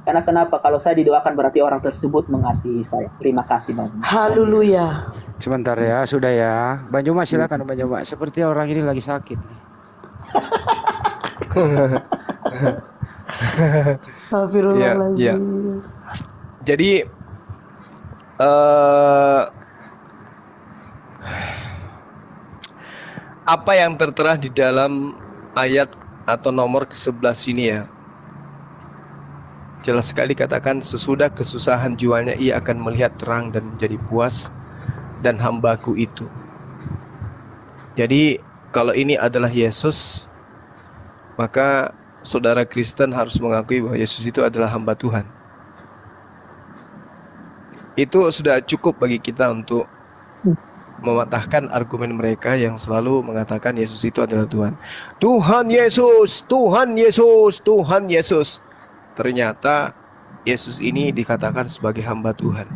Karena kenapa? Kalau saya didoakan berarti orang tersebut mengasihi saya. Terima kasih Bang Zuma. Haleluya. Sebentar ya, sudah ya. Bang Juma silakan Bang Juma. Seperti orang ini lagi sakit. Ya. Jadi apa yang tertera di dalam ayat atau nomor ke-11 ini ya, jelas sekali katakan sesudah kesusahan jiwanya ia akan melihat terang dan menjadi puas, dan hambaku itu. Jadi kalau ini adalah Yesus, maka saudara Kristen harus mengakui bahwa Yesus itu adalah hamba Tuhan. Itu sudah cukup bagi kita untuk mematahkan argumen mereka yang selalu mengatakan Yesus itu adalah Tuhan. Tuhan Yesus, Tuhan Yesus, Tuhan Yesus. Ternyata Yesus ini dikatakan sebagai hamba Tuhan.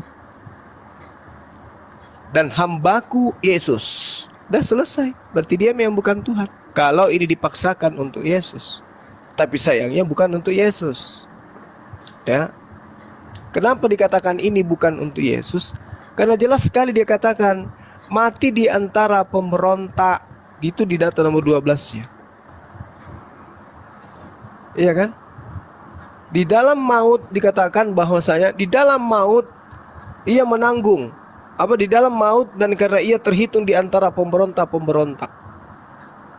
Dan hambaku Yesus. Udah selesai. Berarti dia memang bukan Tuhan. Kalau ini dipaksakan untuk Yesus. Tapi sayangnya bukan untuk Yesus. Ya. Kenapa dikatakan ini bukan untuk Yesus? Karena jelas sekali dia katakan mati di antara pemberontak. Itu di data nomor 12-nya. Iya kan? Di dalam maut dikatakan bahwasanya di dalam maut ia menanggung. Di dalam maut, dan karena ia terhitung di antara pemberontak-pemberontak.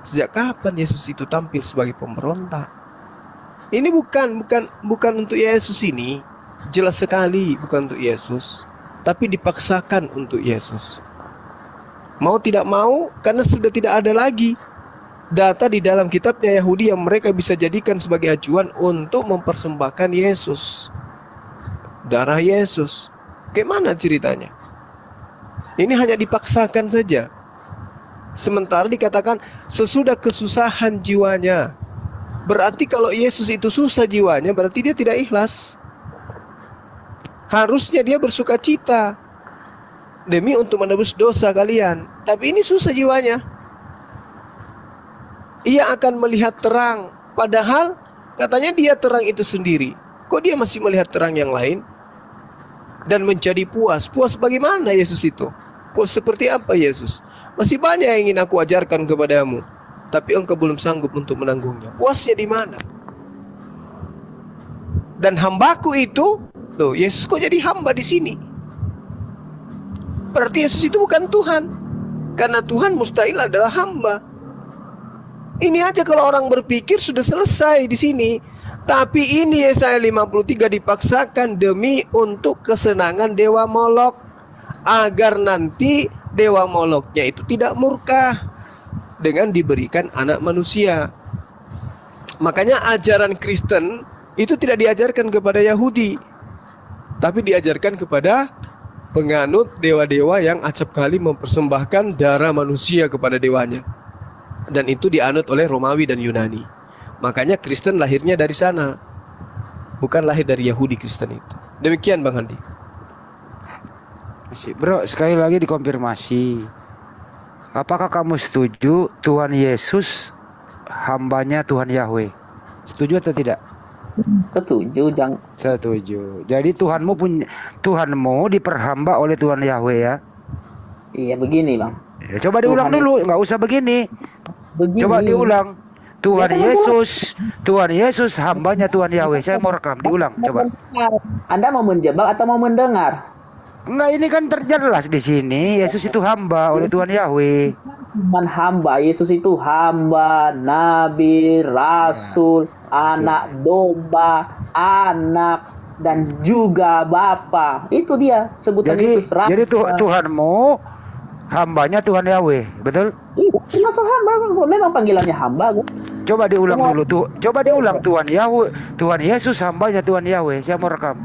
Sejak kapan Yesus itu tampil sebagai pemberontak? Ini bukan untuk Yesus ini. Jelas sekali bukan untuk Yesus, tapi dipaksakan untuk Yesus. Mau tidak mau, karena sudah tidak ada lagi data di dalam kitabnya Yahudi yang mereka bisa jadikan sebagai acuan untuk mempersembahkan Yesus. Darah Yesus. Bagaimana ceritanya? Ini hanya dipaksakan saja. Sementara dikatakan sesudah kesusahan jiwanya. Berarti kalau Yesus itu susah jiwanya, berarti dia tidak ikhlas. Harusnya dia bersuka cita demi untuk menebus dosa kalian. Tapi ini susah jiwanya. Ia akan melihat terang. Padahal katanya dia terang itu sendiri. Kok dia masih melihat terang yang lain? Dan menjadi puas. Puas bagaimana Yesus itu? Puas seperti apa Yesus? Masih banyak yang ingin aku ajarkan kepadamu, tapi engkau belum sanggup untuk menanggungnya. Puasnya di mana? Dan hambaku itu, loh, Yesus kok jadi hamba di sini? Berarti Yesus itu bukan Tuhan. Karena Tuhan mustahil adalah hamba. Ini aja kalau orang berpikir sudah selesai di sini. Tapi ini Yesaya 53 dipaksakan demi untuk kesenangan dewa Molok, agar nanti dewa Moloknya itu tidak murka dengan diberikan anak manusia. Makanya ajaran Kristen itu tidak diajarkan kepada Yahudi, tapi diajarkan kepada penganut dewa-dewa yang acap kali mempersembahkan darah manusia kepada dewanya. Dan itu dianut oleh Romawi dan Yunani. Makanya Kristen lahirnya dari sana, bukan lahir dari Yahudi Kristen itu. Demikian Bang Handi. Bro, sekali lagi dikonfirmasi. Apakah kamu setuju Tuhan Yesus hambanya Tuhan Yahweh? Setuju atau tidak? Setuju, jangan. Setuju. Jadi Tuhanmu diperhamba oleh Tuhan Yahweh ya. Iya begini Bang. Ya, coba diulang dulu, nggak usah begini. Coba diulang. Tuhan Yesus hambanya Tuhan Yahweh. Saya mau rekam, diulang coba. Anda mau menjebak atau mau mendengar? Enggak, ini kan terjelas di sini. Yesus itu hamba oleh Tuhan Yahweh. Cuman hamba, Yesus itu hamba, nabi, rasul, anak domba, anak, dan juga Bapa. Itu dia sebutan Yesus. Jadi Tuhanmu hambanya Tuhan Yahweh, betul? Iya, termasuk hamba. Memang panggilannya hamba. Coba diulang dulu tuh. Coba diulang Tuhan Yahweh, Tuhan Yesus hambanya Tuhan Yahweh. Saya mau rekam.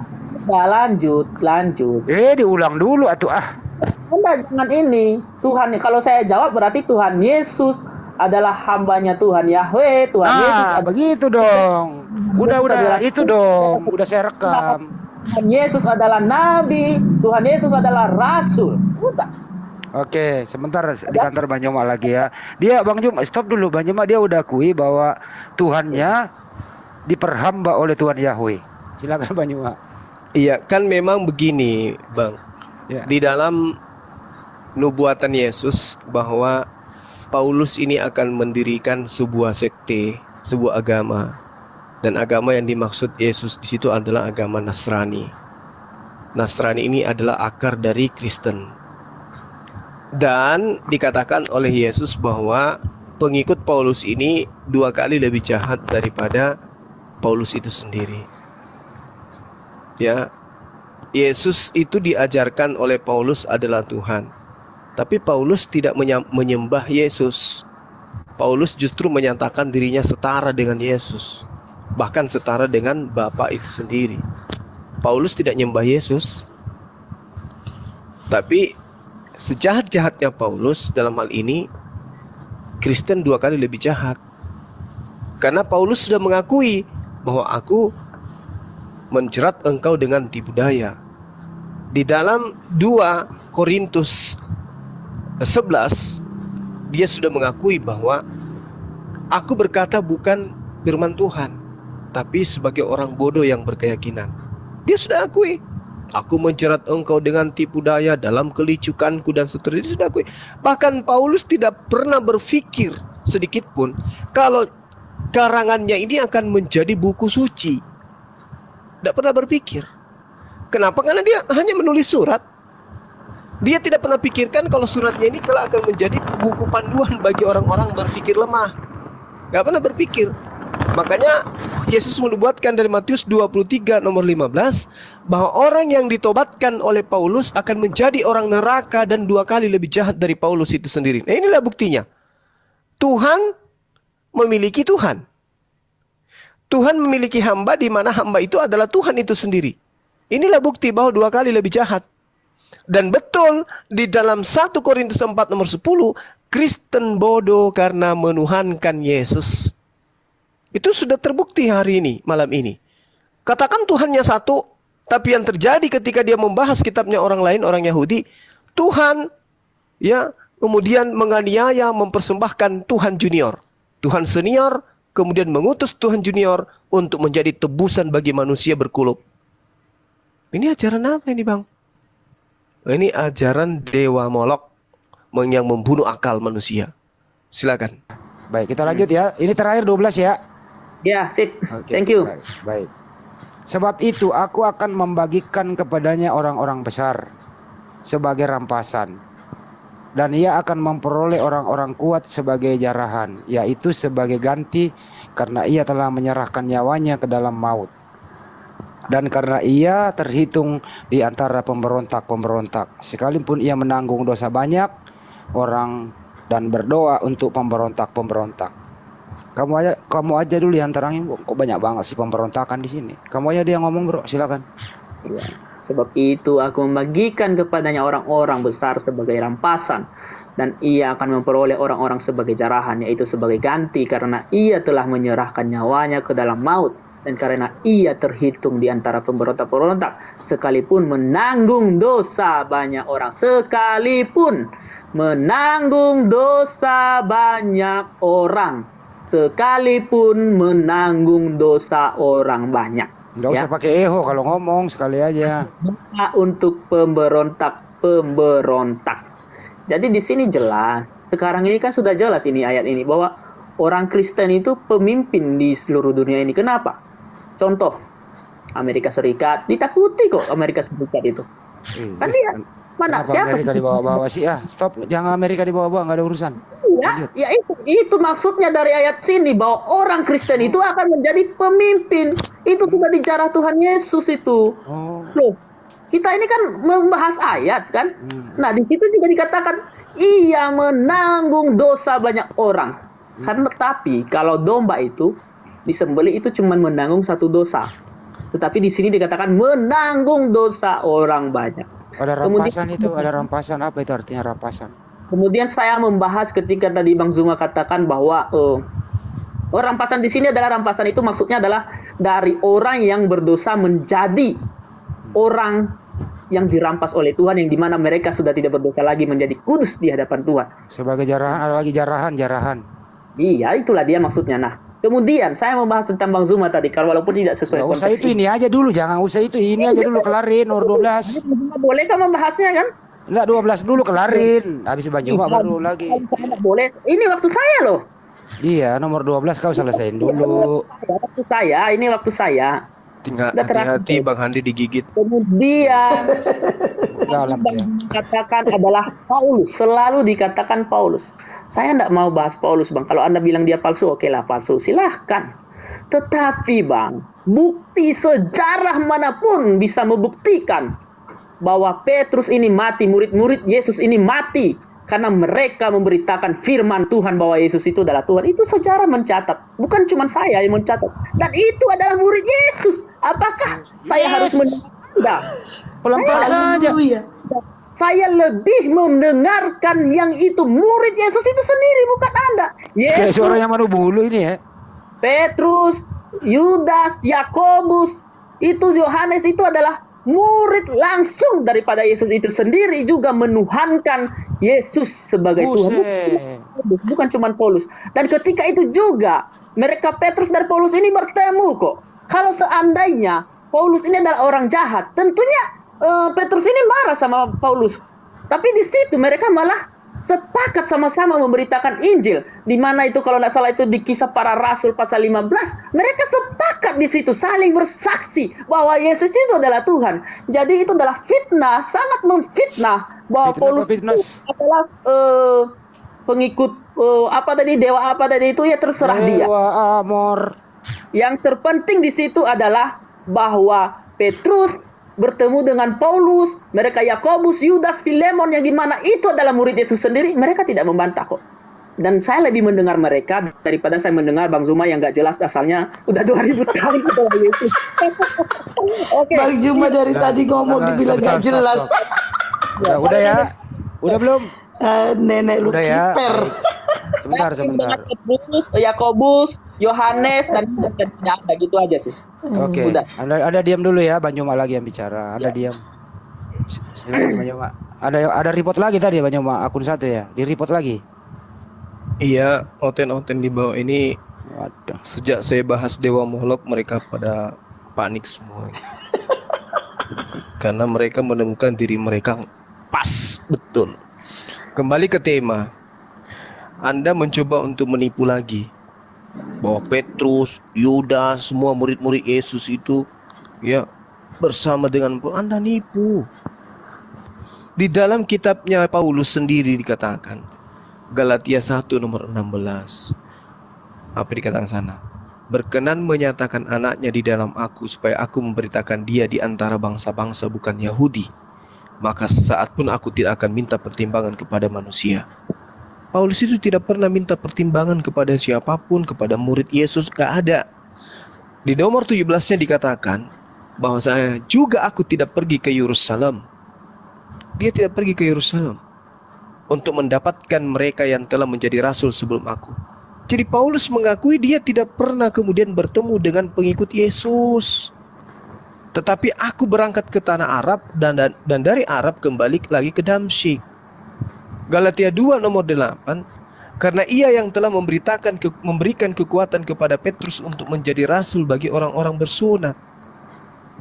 Ya, lanjut. Diulang dulu atuh ah. Enggak, jangan ini. Tuhan, kalau saya jawab berarti Tuhan Yesus adalah hambanya Tuhan Yahweh. Tuhan Yesus begitu dong. Udah itu dong. Udah saya rekam. Tuhan Yesus adalah nabi, Tuhan Yesus adalah rasul. Udah. Oke, sebentar di kantor Bang Joma lagi ya. Dia Bang Joma, stop dulu. Bang Joma dia udah akui bahwa Tuhannya diperhamba oleh Tuhan Yahweh. Silakan Bang Joma. Iya, kan memang begini, Bang. Ya. Di dalam nubuatan Yesus bahwa Paulus ini akan mendirikan sebuah sekte, sebuah agama. Dan agama yang dimaksud Yesus di situ adalah agama Nasrani. Nasrani ini adalah akar dari Kristen. Dan dikatakan oleh Yesus bahwa pengikut Paulus ini 2 kali lebih jahat daripada Paulus itu sendiri. Ya, Yesus itu diajarkan oleh Paulus adalah Tuhan. Tapi Paulus tidak menyembah Yesus. Paulus justru menyatakan dirinya setara dengan Yesus. Bahkan setara dengan Bapa itu sendiri. Paulus tidak menyembah Yesus. Tapi sejahat-jahatnya Paulus dalam hal ini, Kristen 2 kali lebih jahat. Karena Paulus sudah mengakui bahwa aku menjerat engkau dengan tipu daya. Di dalam 2 Korintus 11 dia sudah mengakui bahwa aku berkata bukan firman Tuhan, tapi sebagai orang bodoh yang berkeyakinan. Dia sudah akui, aku menjerat engkau dengan tipu daya dalam kelicukanku dan seterusnya. Dia sudah akui. Bahkan Paulus tidak pernah berpikir sedikit pun kalau karangannya ini akan menjadi buku suci. Tidak pernah berpikir. Kenapa? Karena dia hanya menulis surat. Dia tidak pernah pikirkan kalau suratnya ini kelak akan menjadi buku panduan bagi orang-orang berpikir lemah. Tidak pernah berpikir. Makanya Yesus menubuatkan dari Matius 23 nomor 15 bahwa orang yang ditobatkan oleh Paulus akan menjadi orang neraka dan 2 kali lebih jahat dari Paulus itu sendiri. Nah, inilah buktinya. Tuhan memiliki Tuhan. Tuhan memiliki hamba di mana hamba itu adalah Tuhan itu sendiri. Inilah bukti bahwa 2 kali lebih jahat. Dan betul di dalam 1 Korintus 4 nomor 10, Kristen bodoh karena menuhankan Yesus. Itu sudah terbukti hari ini, malam ini. Katakan Tuhannya satu, tapi yang terjadi ketika dia membahas kitabnya orang lain, orang Yahudi, Tuhan ya kemudian menganiaya, mempersembahkan Tuhan junior, Tuhan senior, kemudian mengutus Tuhan junior untuk menjadi tebusan bagi manusia berkulub. Ini ajaran apa ini, Bang? Ini ajaran Dewa Molok yang membunuh akal manusia. Silakan. Baik, kita lanjut ya. Ini terakhir 12 ya. Ya, sip. Okay, Thank you. Baik. Sebab itu aku akan membagikan kepadanya orang-orang besar sebagai rampasan. dan ia akan memperoleh orang-orang kuat sebagai jarahan, yaitu sebagai ganti karena ia telah menyerahkan nyawanya ke dalam maut. Dan karena ia terhitung di antara pemberontak-pemberontak, sekalipun ia menanggung dosa banyak orang dan berdoa untuk pemberontak-pemberontak. Kamu aja dulu yang terangin, kok banyak banget sih pemberontakan di sini. Kamu aja dia ngomong, bro, silakan. Ya. Sebab itu aku membagikan kepadanya orang-orang besar sebagai rampasan, dan ia akan memperoleh orang-orang sebagai jarahan, yaitu sebagai ganti karena ia telah menyerahkan nyawanya ke dalam maut, dan karena ia terhitung di antara pemberontak-pemberontak, sekalipun menanggung dosa banyak orang, sekalipun menanggung dosa banyak orang, sekalipun menanggung dosa orang banyak. Nggak usah pakai eho kalau ngomong, sekali aja. Untuk pemberontak. Jadi di sini jelas, sekarang ini kan sudah jelas ini ayat ini bahwa orang Kristen itu pemimpin di seluruh dunia ini. Kenapa? Contoh, Amerika Serikat ditakuti kok Amerika Serikat itu. Kan dia mana Kenapa siapa? Amerika dibawa-bawa sih? Stop, jangan Amerika dibawa-bawa, nggak ada urusan. Ya, ya itu maksudnya dari ayat sini bahwa orang Kristen itu akan menjadi pemimpin. Itu sudah dijarah Tuhan Yesus itu. Loh, kita ini kan membahas ayat kan. Nah, di situ juga dikatakan ia menanggung dosa banyak orang. Karena tapi kalau domba itu disembelih itu cuma menanggung satu dosa. Tetapi di sini dikatakan menanggung dosa orang banyak. Ada rampasan itu, ada rampasan. Apa itu artinya rampasan? Kemudian saya membahas ketika tadi Bang Zuma katakan bahwa rampasan di sini adalah rampasan itu maksudnya adalah dari orang yang berdosa menjadi orang yang dirampas oleh Tuhan, yang dimana mereka sudah tidak berdosa lagi menjadi kudus di hadapan Tuhan. Sebagai jarahan, ada lagi jarahan. Iya, itulah dia maksudnya. Nah, kemudian saya membahas tentang Bang Zuma tadi, kalau walaupun tidak sesuai Nggak usah konteks itu, ini aja dulu, jangan usah itu, ini aja dulu kelarin, nomor 12. Bolehkah membahasnya kan? Enggak, 12 dulu kelarin. Habis Bang Zuma baru lagi. Tidak boleh. Ini waktu saya loh. Iya, nomor 12 kau selesaiin dulu. Waktu saya, ini waktu saya. Tinggal hati-hati Bang Handi digigit. Kemudian Galak ya. dikatakan adalah Paulus, selalu dikatakan Paulus. Saya tidak mau bahas Paulus, Bang. Kalau Anda bilang dia palsu, oke lah palsu, silahkan. Tetapi Bang, bukti sejarah manapun bisa membuktikan bahwa Petrus ini mati, murid-murid Yesus ini mati karena mereka memberitakan firman Tuhan bahwa Yesus itu adalah Tuhan. Itu sejarah mencatat, bukan cuma saya yang mencatat. Dan itu adalah murid Yesus. Apakah saya harus mendengar? Pelan-pelan saja. Saya lebih mendengarkan yang itu murid Yesus itu sendiri, bukan Anda. Kayak Yesus, suara yang mana bulu ini ya. Petrus, Yudas, Yakobus, itu Yohanes itu adalah murid langsung daripada Yesus itu sendiri, juga menuhankan Yesus sebagai Tuhan. Bukan cuma Paulus. Dan ketika itu juga mereka Petrus dan Paulus ini bertemu kok. Kalau seandainya Paulus ini adalah orang jahat, tentunya Petrus ini marah sama Paulus. Tapi di situ mereka malah sepakat sama-sama memberitakan Injil. Di mana itu kalau tidak salah itu di Kisah Para Rasul pasal 15, mereka sepakat di situ saling bersaksi bahwa Yesus itu adalah Tuhan. Jadi itu adalah fitnah, sangat memfitnah bahwa Paulus itu adalah pengikut apa tadi, dewa apa tadi itu, ya terserah dia. Dewa Amor. Yang terpenting di situ adalah bahwa Petrus bertemu dengan Paulus, mereka Yakobus, Yudas, Filemon, yang dimana itu adalah murid Yesus sendiri, mereka tidak membantah kok. Dan saya lebih mendengar mereka daripada saya mendengar Bang Zuma yang gak jelas asalnya udah 2000 tahun setelah Yesus. Oke. Bang Zuma dari tadi ngomong dibilang gak jelas. Udah ya? Udah belum? Nenek lu kiper. Sebentar. Petrus, Yakobus, Yohanes, dan tidak ada, gitu aja sih. Oke. Ada diam dulu ya, Bang Zuma lagi yang bicara. Ada diam. Silakan Bang Zuma. Ada report lagi tadi Bang Zuma, akun 1 ya. Di report lagi. Iya, oten-oten di bawah ini. Waduh. Sejak saya bahas Dewa Molok, mereka pada panik semua. Karena mereka menemukan diri mereka pas, betul. Kembali ke tema. Anda mencoba untuk menipu lagi bahwa Petrus, Yudas, semua murid-murid Yesus itu ya bersama dengan Anda nipu. Di dalam kitabnya Paulus sendiri dikatakan, Galatia 1 nomor 16. Apa dikatakan sana? Berkenan menyatakan anaknya di dalam aku, supaya aku memberitakan dia di antara bangsa-bangsa bukan Yahudi. Maka sesaat pun aku tidak akan minta pertimbangan kepada manusia. Paulus itu tidak pernah minta pertimbangan kepada siapapun, kepada murid Yesus, gak ada. Di nomor 17-nya dikatakan bahwa saya juga aku tidak pergi ke Yerusalem. Dia tidak pergi ke Yerusalem untuk mendapatkan mereka yang telah menjadi rasul sebelum aku. Jadi Paulus mengakui dia tidak pernah kemudian bertemu dengan pengikut Yesus. Tetapi aku berangkat ke tanah Arab dan dari Arab kembali lagi ke Damsyik. Galatia 2 nomor 8. Karena ia yang telah memberikan kekuatan kepada Petrus untuk menjadi rasul bagi orang-orang bersunat.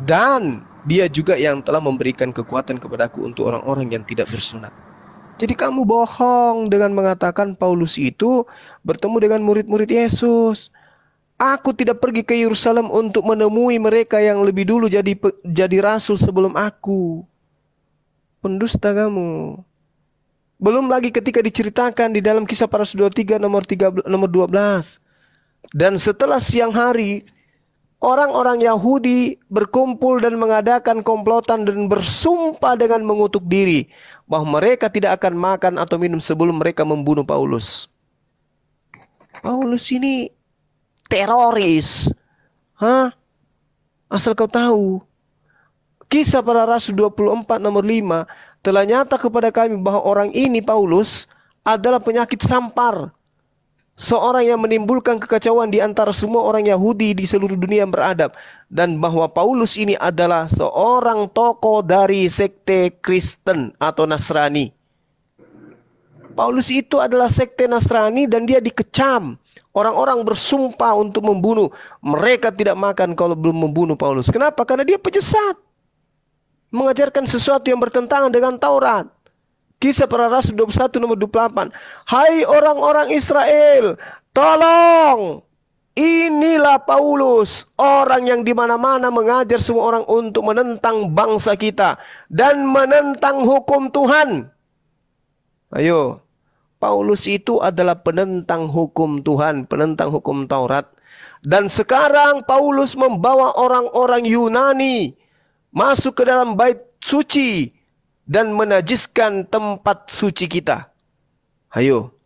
Dan dia juga yang telah memberikan kekuatan kepadaku untuk orang-orang yang tidak bersunat. Jadi kamu bohong dengan mengatakan Paulus itu bertemu dengan murid-murid Yesus. Aku tidak pergi ke Yerusalem untuk menemui mereka yang lebih dulu jadi rasul sebelum aku. Pendusta kamu. Belum lagi ketika diceritakan di dalam Kisah Para Rasul 23 nomor 12. Dan setelah siang hari, orang-orang Yahudi berkumpul dan mengadakan komplotan dan bersumpah dengan mengutuk diri bahwa mereka tidak akan makan atau minum sebelum mereka membunuh Paulus. Paulus ini teroris. Asal kau tahu. Kisah Para Rasul 24 nomor 5 telah nyata kepada kami bahwa orang ini Paulus adalah penyakit sampar. Seorang yang menimbulkan kekacauan di antara semua orang Yahudi di seluruh dunia yang beradab. Dan bahwa Paulus ini adalah seorang tokoh dari sekte Kristen atau Nasrani. Paulus itu adalah sekte Nasrani dan dia dikecam. Orang-orang bersumpah untuk membunuh. Mereka tidak makan kalau belum membunuh Paulus. Kenapa? Karena dia penyesat. Mengajarkan sesuatu yang bertentangan dengan Taurat. Kisah Para Rasul 21 nomor 28. Hai orang-orang Israel, tolong. Inilah Paulus, orang yang di mana-mana mengajar semua orang untuk menentang bangsa kita dan menentang hukum Tuhan. Ayo, Paulus itu adalah penentang hukum Tuhan, penentang hukum Taurat. Dan sekarang Paulus membawa orang-orang Yunani masuk ke dalam bait suci dan menajiskan tempat suci kita. Ayo.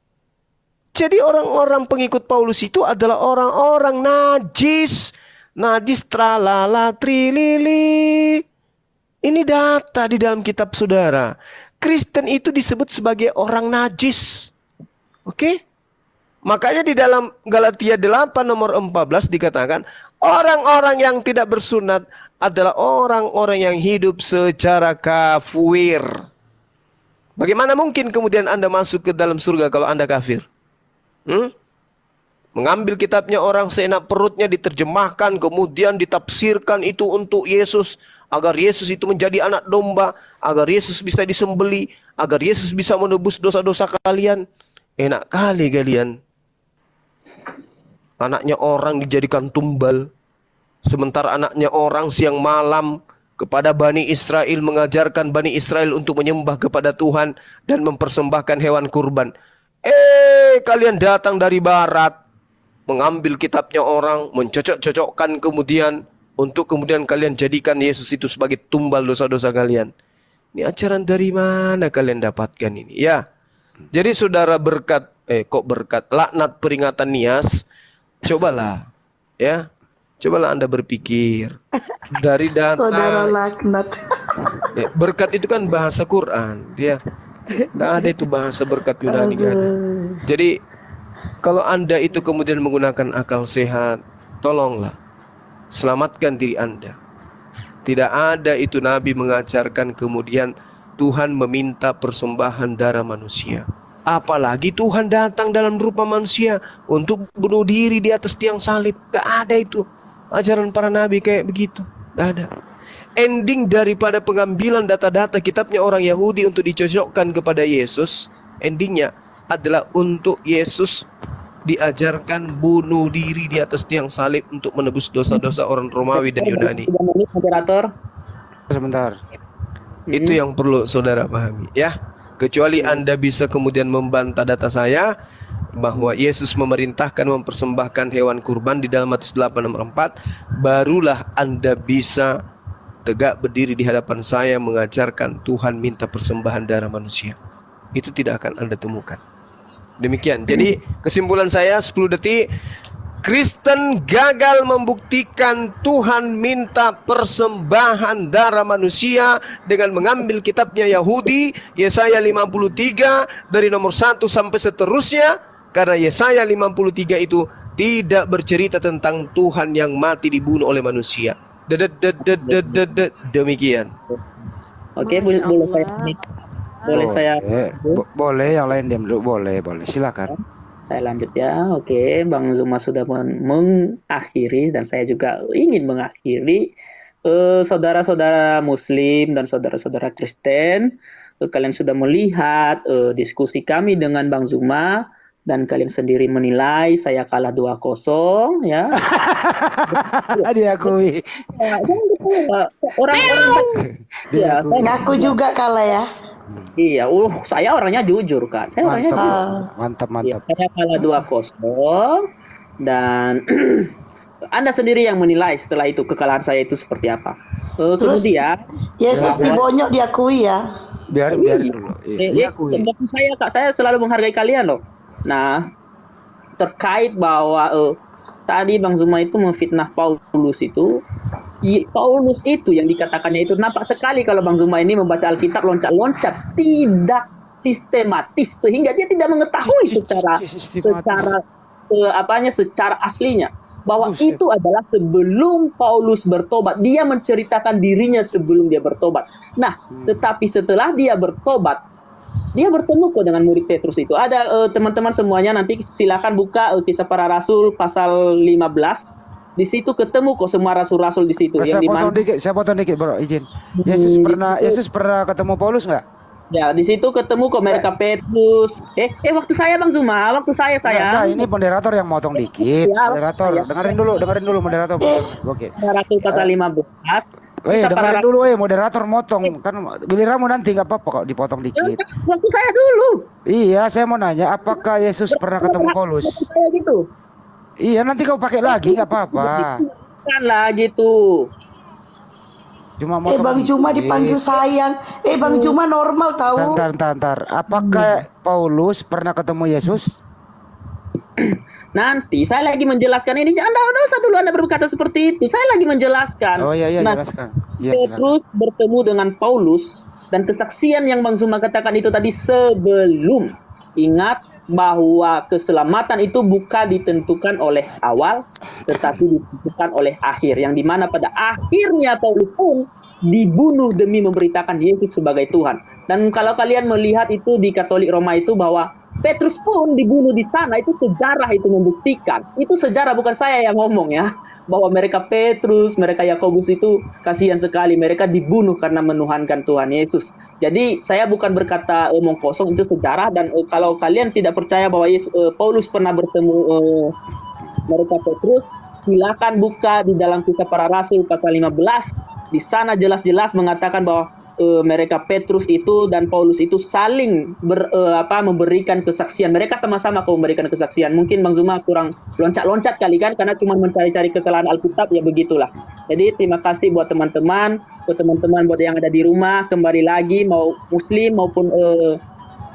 Jadi orang-orang pengikut Paulus itu adalah orang-orang najis. Najis tralala trilili. Ini data di dalam kitab saudara. Kristen itu disebut sebagai orang najis. Oke? Makanya di dalam Galatia 8 nomor 14 dikatakan, orang-orang yang tidak bersunat adalah orang-orang yang hidup secara kafir. Bagaimana mungkin kemudian Anda masuk ke dalam surga kalau Anda kafir? Mengambil kitabnya orang seenak perutnya, diterjemahkan, kemudian ditafsirkan itu untuk Yesus, agar Yesus itu menjadi anak domba, agar Yesus bisa disembeli, agar Yesus bisa menebus dosa-dosa kalian. Enak kali kalian. Anaknya orang dijadikan tumbal, sementara anaknya orang siang malam kepada Bani Israel mengajarkan Bani Israel untuk menyembah kepada Tuhan dan mempersembahkan hewan kurban. Kalian datang dari barat, mengambil kitabnya orang, mencocok-cocokkan kemudian untuk kemudian kalian jadikan Yesus itu sebagai tumbal dosa-dosa kalian. Ini ajaran dari mana kalian dapatkan ini? Ya. Jadi saudara berkat laknat peringatan Nias, cobalah ya. Cobalah Anda berpikir dari data. Saudara laknat. Berkat itu kan bahasa Quran, dia. Tidak ada itu bahasa berkat Yunani. Jadi kalau Anda itu kemudian menggunakan akal sehat, tolonglah selamatkan diri Anda. Tidak ada itu Nabi mengajarkan kemudian Tuhan meminta persembahan darah manusia. Apalagi Tuhan datang dalam rupa manusia untuk bunuh diri di atas tiang salib. Gak ada itu ajaran para nabi kayak begitu. Gak ada. Ending daripada pengambilan data-data kitabnya orang Yahudi untuk dicocokkan kepada Yesus, endingnya adalah untuk Yesus diajarkan bunuh diri di atas tiang salib untuk menebus dosa-dosa orang Romawi dan Yunani. Moderator. Sebentar. Itu yang perlu saudara pahami ya. Kecuali Anda bisa kemudian membantah data saya bahwa Yesus memerintahkan mempersembahkan hewan kurban di dalam Matius 8:4, barulah Anda bisa tegak berdiri di hadapan saya mengajarkan Tuhan minta persembahan darah manusia. Itu tidak akan Anda temukan. Demikian. Jadi kesimpulan saya 10 detik, Kristen gagal membuktikan Tuhan minta persembahan darah manusia dengan mengambil kitabnya Yahudi Yesaya 53 dari nomor 1 sampai seterusnya, karena Yesaya 53 itu tidak bercerita tentang Tuhan yang mati dibunuh oleh manusia. Demikian. Oke, boleh saya boleh yang lain diam dulu, boleh silakan. Saya lanjut ya. Oke, Bang Zuma sudah mengakhiri dan saya juga ingin mengakhiri. Saudara-saudara Muslim dan saudara-saudara Kristen, kalian sudah melihat diskusi kami dengan Bang Zuma dan kalian sendiri menilai saya kalah 2-0 ya. Diakui. Orang-orang ya, Ngaku juga kalah ya. iya, saya orangnya jujur, Kak. Saya orangnya jujur. Mantap. Ya, saya kalah 2-0 dan Anda sendiri yang menilai setelah itu kekalahan saya itu seperti apa. Kemudian Yesus dibonyok diakui ya. Biarin dulu. Diakui. Saya, Kak, saya selalu menghargai kalian loh. Nah, terkait bahwa tadi Bang Zuma itu memfitnah Paulus itu. Paulus itu yang dikatakannya itu nampak sekali kalau Bang Zuma ini membaca Alkitab loncat-loncat, tidak sistematis sehingga dia tidak mengetahui secara aslinya bahwa itu adalah sebelum Paulus bertobat. Dia menceritakan dirinya sebelum dia bertobat. Nah, tetapi setelah dia bertobat, dia bertemu kok dengan murid Petrus itu. Ada teman-teman semuanya nanti silakan buka Kisah Para Rasul pasal 15. Di situ ketemu kok semua rasul-rasul di situ. Saya potong dikit, bro, izin. Yesus pernah ketemu Paulus nggak? Ya, di situ ketemu kok mereka Petrus. Waktu saya Bang Zuma, waktu saya. Nah, ini moderator yang motong dikit. Ya, moderator, dengerin dulu moderator. Oke. Rasul pasal 15. Dengerin dulu, moderator motong. Kan giliranmu nanti nggak apa-apa kok dipotong dikit. Waktu saya dulu. Iya, saya mau nanya, apakah Yesus pernah ketemu Paulus? Waktu saya gitu. Iya, nanti kau pakai lagi nggak apa-apa. Kan lah gitu. Cuma Bang Zuma dipanggil sayang. Bang Zuma normal tahu. Ntar. Apakah Paulus pernah ketemu Yesus? Nanti saya lagi menjelaskan ini. Anda usah dulu Anda berkata seperti itu. Saya lagi menjelaskan. Oh iya, jelaskan. Petrus bertemu dengan Paulus dan kesaksian yang Bang Zuma katakan itu tadi sebelum. Ingat bahwa keselamatan itu bukan ditentukan oleh awal, tetapi ditentukan oleh akhir. Yang dimana pada akhirnya Paulus pun dibunuh demi memberitakan Yesus sebagai Tuhan. Dan kalau kalian melihat itu di Katolik Roma itu bahwa Petrus pun dibunuh di sana, itu sejarah itu membuktikan. Itu sejarah, bukan saya yang ngomong ya. Bahwa mereka Petrus, mereka Yakobus itu kasihan sekali. Mereka dibunuh karena menuhankan Tuhan Yesus. Jadi saya bukan berkata omong kosong, itu sejarah. Dan kalau kalian tidak percaya bahwa Paulus pernah bertemu mereka Petrus, silakan buka di dalam Kisah Para Rasul pasal 15. Di sana jelas-jelas mengatakan bahwa mereka Petrus itu dan Paulus itu saling memberikan kesaksian. Mereka sama-sama memberikan kesaksian. Mungkin Bang Zuma kurang loncat-loncat kali kan, karena cuma mencari-cari kesalahan Alkitab, ya begitulah. Jadi terima kasih buat teman-teman, buat yang ada di rumah. Kembali lagi, mau Muslim maupun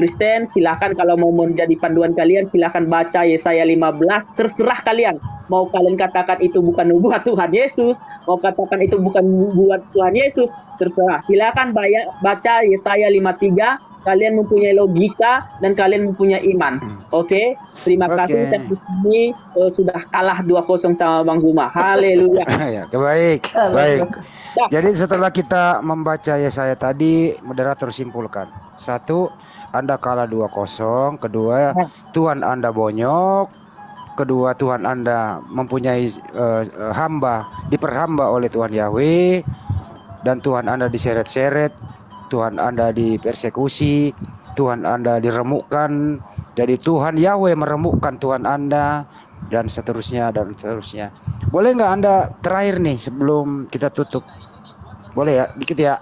Kristen, silakan kalau mau menjadi panduan kalian, silakan baca Yesaya 15, terserah kalian. Mau kalian katakan itu bukan nubuat Tuhan Yesus, mau katakan itu bukan nubuat Tuhan Yesus, terserah. Silakan baca Yesaya 53, kalian mempunyai logika dan kalian mempunyai iman. Oke? Terima kasih. Saya di sini sudah kalah 2-0 sama Bang Zuma. Haleluya. Ya, baik. Jadi setelah kita membaca Yesaya tadi, moderator simpulkan. 1, Anda kalah 2-0. Kedua, Tuhan Anda bonyok. Kedua, Tuhan Anda mempunyai diperhamba oleh Tuhan Yahweh. Dan Tuhan Anda diseret-seret. Tuhan Anda dipersekusi. Tuhan Anda diremukkan. Jadi Tuhan Yahweh meremukkan Tuhan Anda. Dan seterusnya. Boleh nggak Anda terakhir nih sebelum kita tutup? Boleh ya? Dikit ya.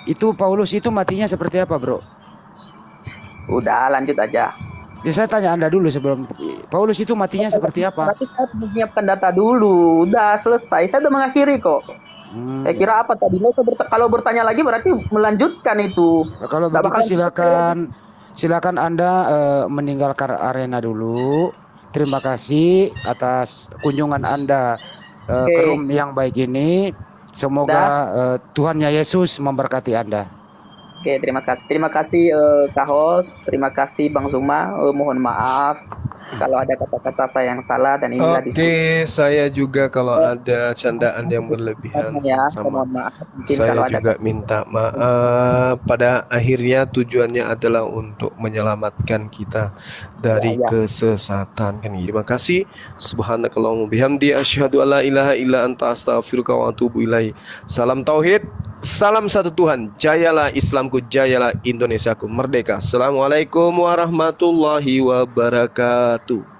Itu Paulus itu matinya seperti apa, Bro? Udah, lanjut aja. Ya, saya tanya Anda dulu sebelum Paulus itu matinya seperti apa? Berarti saya harus menyiapkan data dulu. Udah selesai. Saya udah mengakhiri kok. Saya kira apa tadi? Kalau bertanya lagi berarti melanjutkan itu. Kalau Nggak begitu bakalan- silakan Anda meninggalkan arena dulu. Terima kasih atas kunjungan Anda ke Oke. room yang baik ini. Semoga Tuhan Yesus memberkati Anda. Oke, terima kasih Kak Hos, terima kasih Bang Zuma. Mohon maaf kalau ada kata-kata saya yang salah dan inilah Oke, saya juga kalau ada candaan yang berlebihan ya. sama Mohon maaf. Mungkin saya kalau ada juga minta maaf. Pada akhirnya tujuannya adalah untuk menyelamatkan kita dari Ya. kesesatan kan. Terima kasih. Subhanakallahumma bihamdi asyhadu alla ilaha illa anta astaghfiruka wa atubu ilaik. Salam tauhid, salam satu Tuhan. Jayalah Islamku, jayalah Indonesiaku merdeka. Assalamualaikum warahmatullahi wabarakatuh.